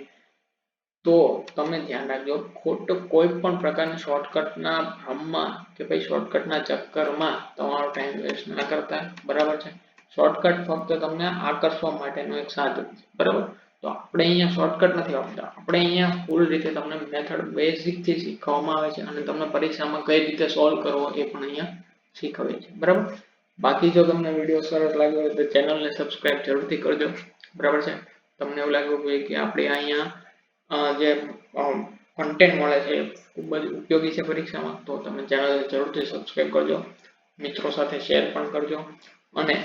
તો તમે ધ્યાન રાખજો ખોટો કોઈ પણ પ્રકારના શોર્ટકટના ભ્રમમાં કે ભાઈ શોર્ટકટના ચક્કરમાં તમારો ટાઈમ વેસ્ટ ના કરતા, બરાબર છે. શોર્ટકટ ફક્ત તમને આકર્ષવા માટેનું એક સાધન છે, બરાબર. તો આપણે અહીંયા શોર્ટકટ નથી વાપરતા, આપણે અહીંયા ફૂલ રીતે તમને મેથડ બેઝિક થી શીખવવામાં આવે છે અને તમને પરીક્ષામાં કઈ રીતે સોલ્વ કરવો એ પણ અહીંયા શીખવે છે, બરાબર. બાકી જો તમને વિડીયો સરસ લાગ્યો હોય તો ચેનલને સબસ્ક્રાઇબ જરૂરથી કરજો, બરાબર છે. તમને એવું લાગ્યું હોય કે આપણે અહીંયા જે કન્ટેન્ટ મળે છે ખૂબ જ ઉપયોગી છે પરીક્ષામાં, તો તમે ચેનલને જરૂરથી સબસ્ક્રાઇબ કરજો, મિત્રો સાથે શેર પણ કરજો. અને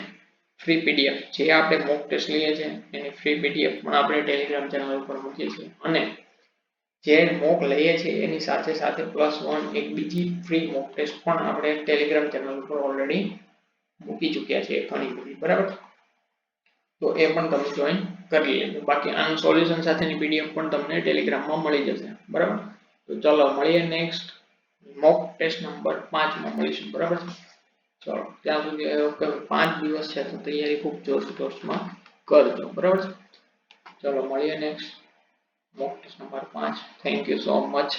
ફ્રી પીડીએફ જે આપણે મોક ટેસ્ટ લઈએ છીએ એની ફ્રી પીડીએફ પણ આપણે ટેલિગ્રામ ચેનલ ઉપર મૂકીએ છીએ, અને જે મોક લઈએ છીએ એની સાથે સાથે +1 એક બીજી ફ્રી મોક ટેસ્ટ પણ આપણે ટેલિગ્રામ ચેનલ ઉપર ઓલરેડી મૂકી ચૂક્યા છે ઘણી બધી, બરાબર. તો એ પણ તમે જોઈન કરી લેજો. બાકી આનું સોલ્યુશન સાથેની પીડીએફ પણ તમને ટેલિગ્રામમાં મળી જશે, બરાબર. તો ચાલો મળીએ નેક્સ્ટ મોક ટેસ્ટ નંબર 5 માં મળીશું, બરાબર. ચલો ત્યાં સુધી 5 દિવસ છે તો તૈયારી ખૂબ જોશમાં કરજો, બરાબર. ચલો મળીએ next mock test number 5. Thank you so much.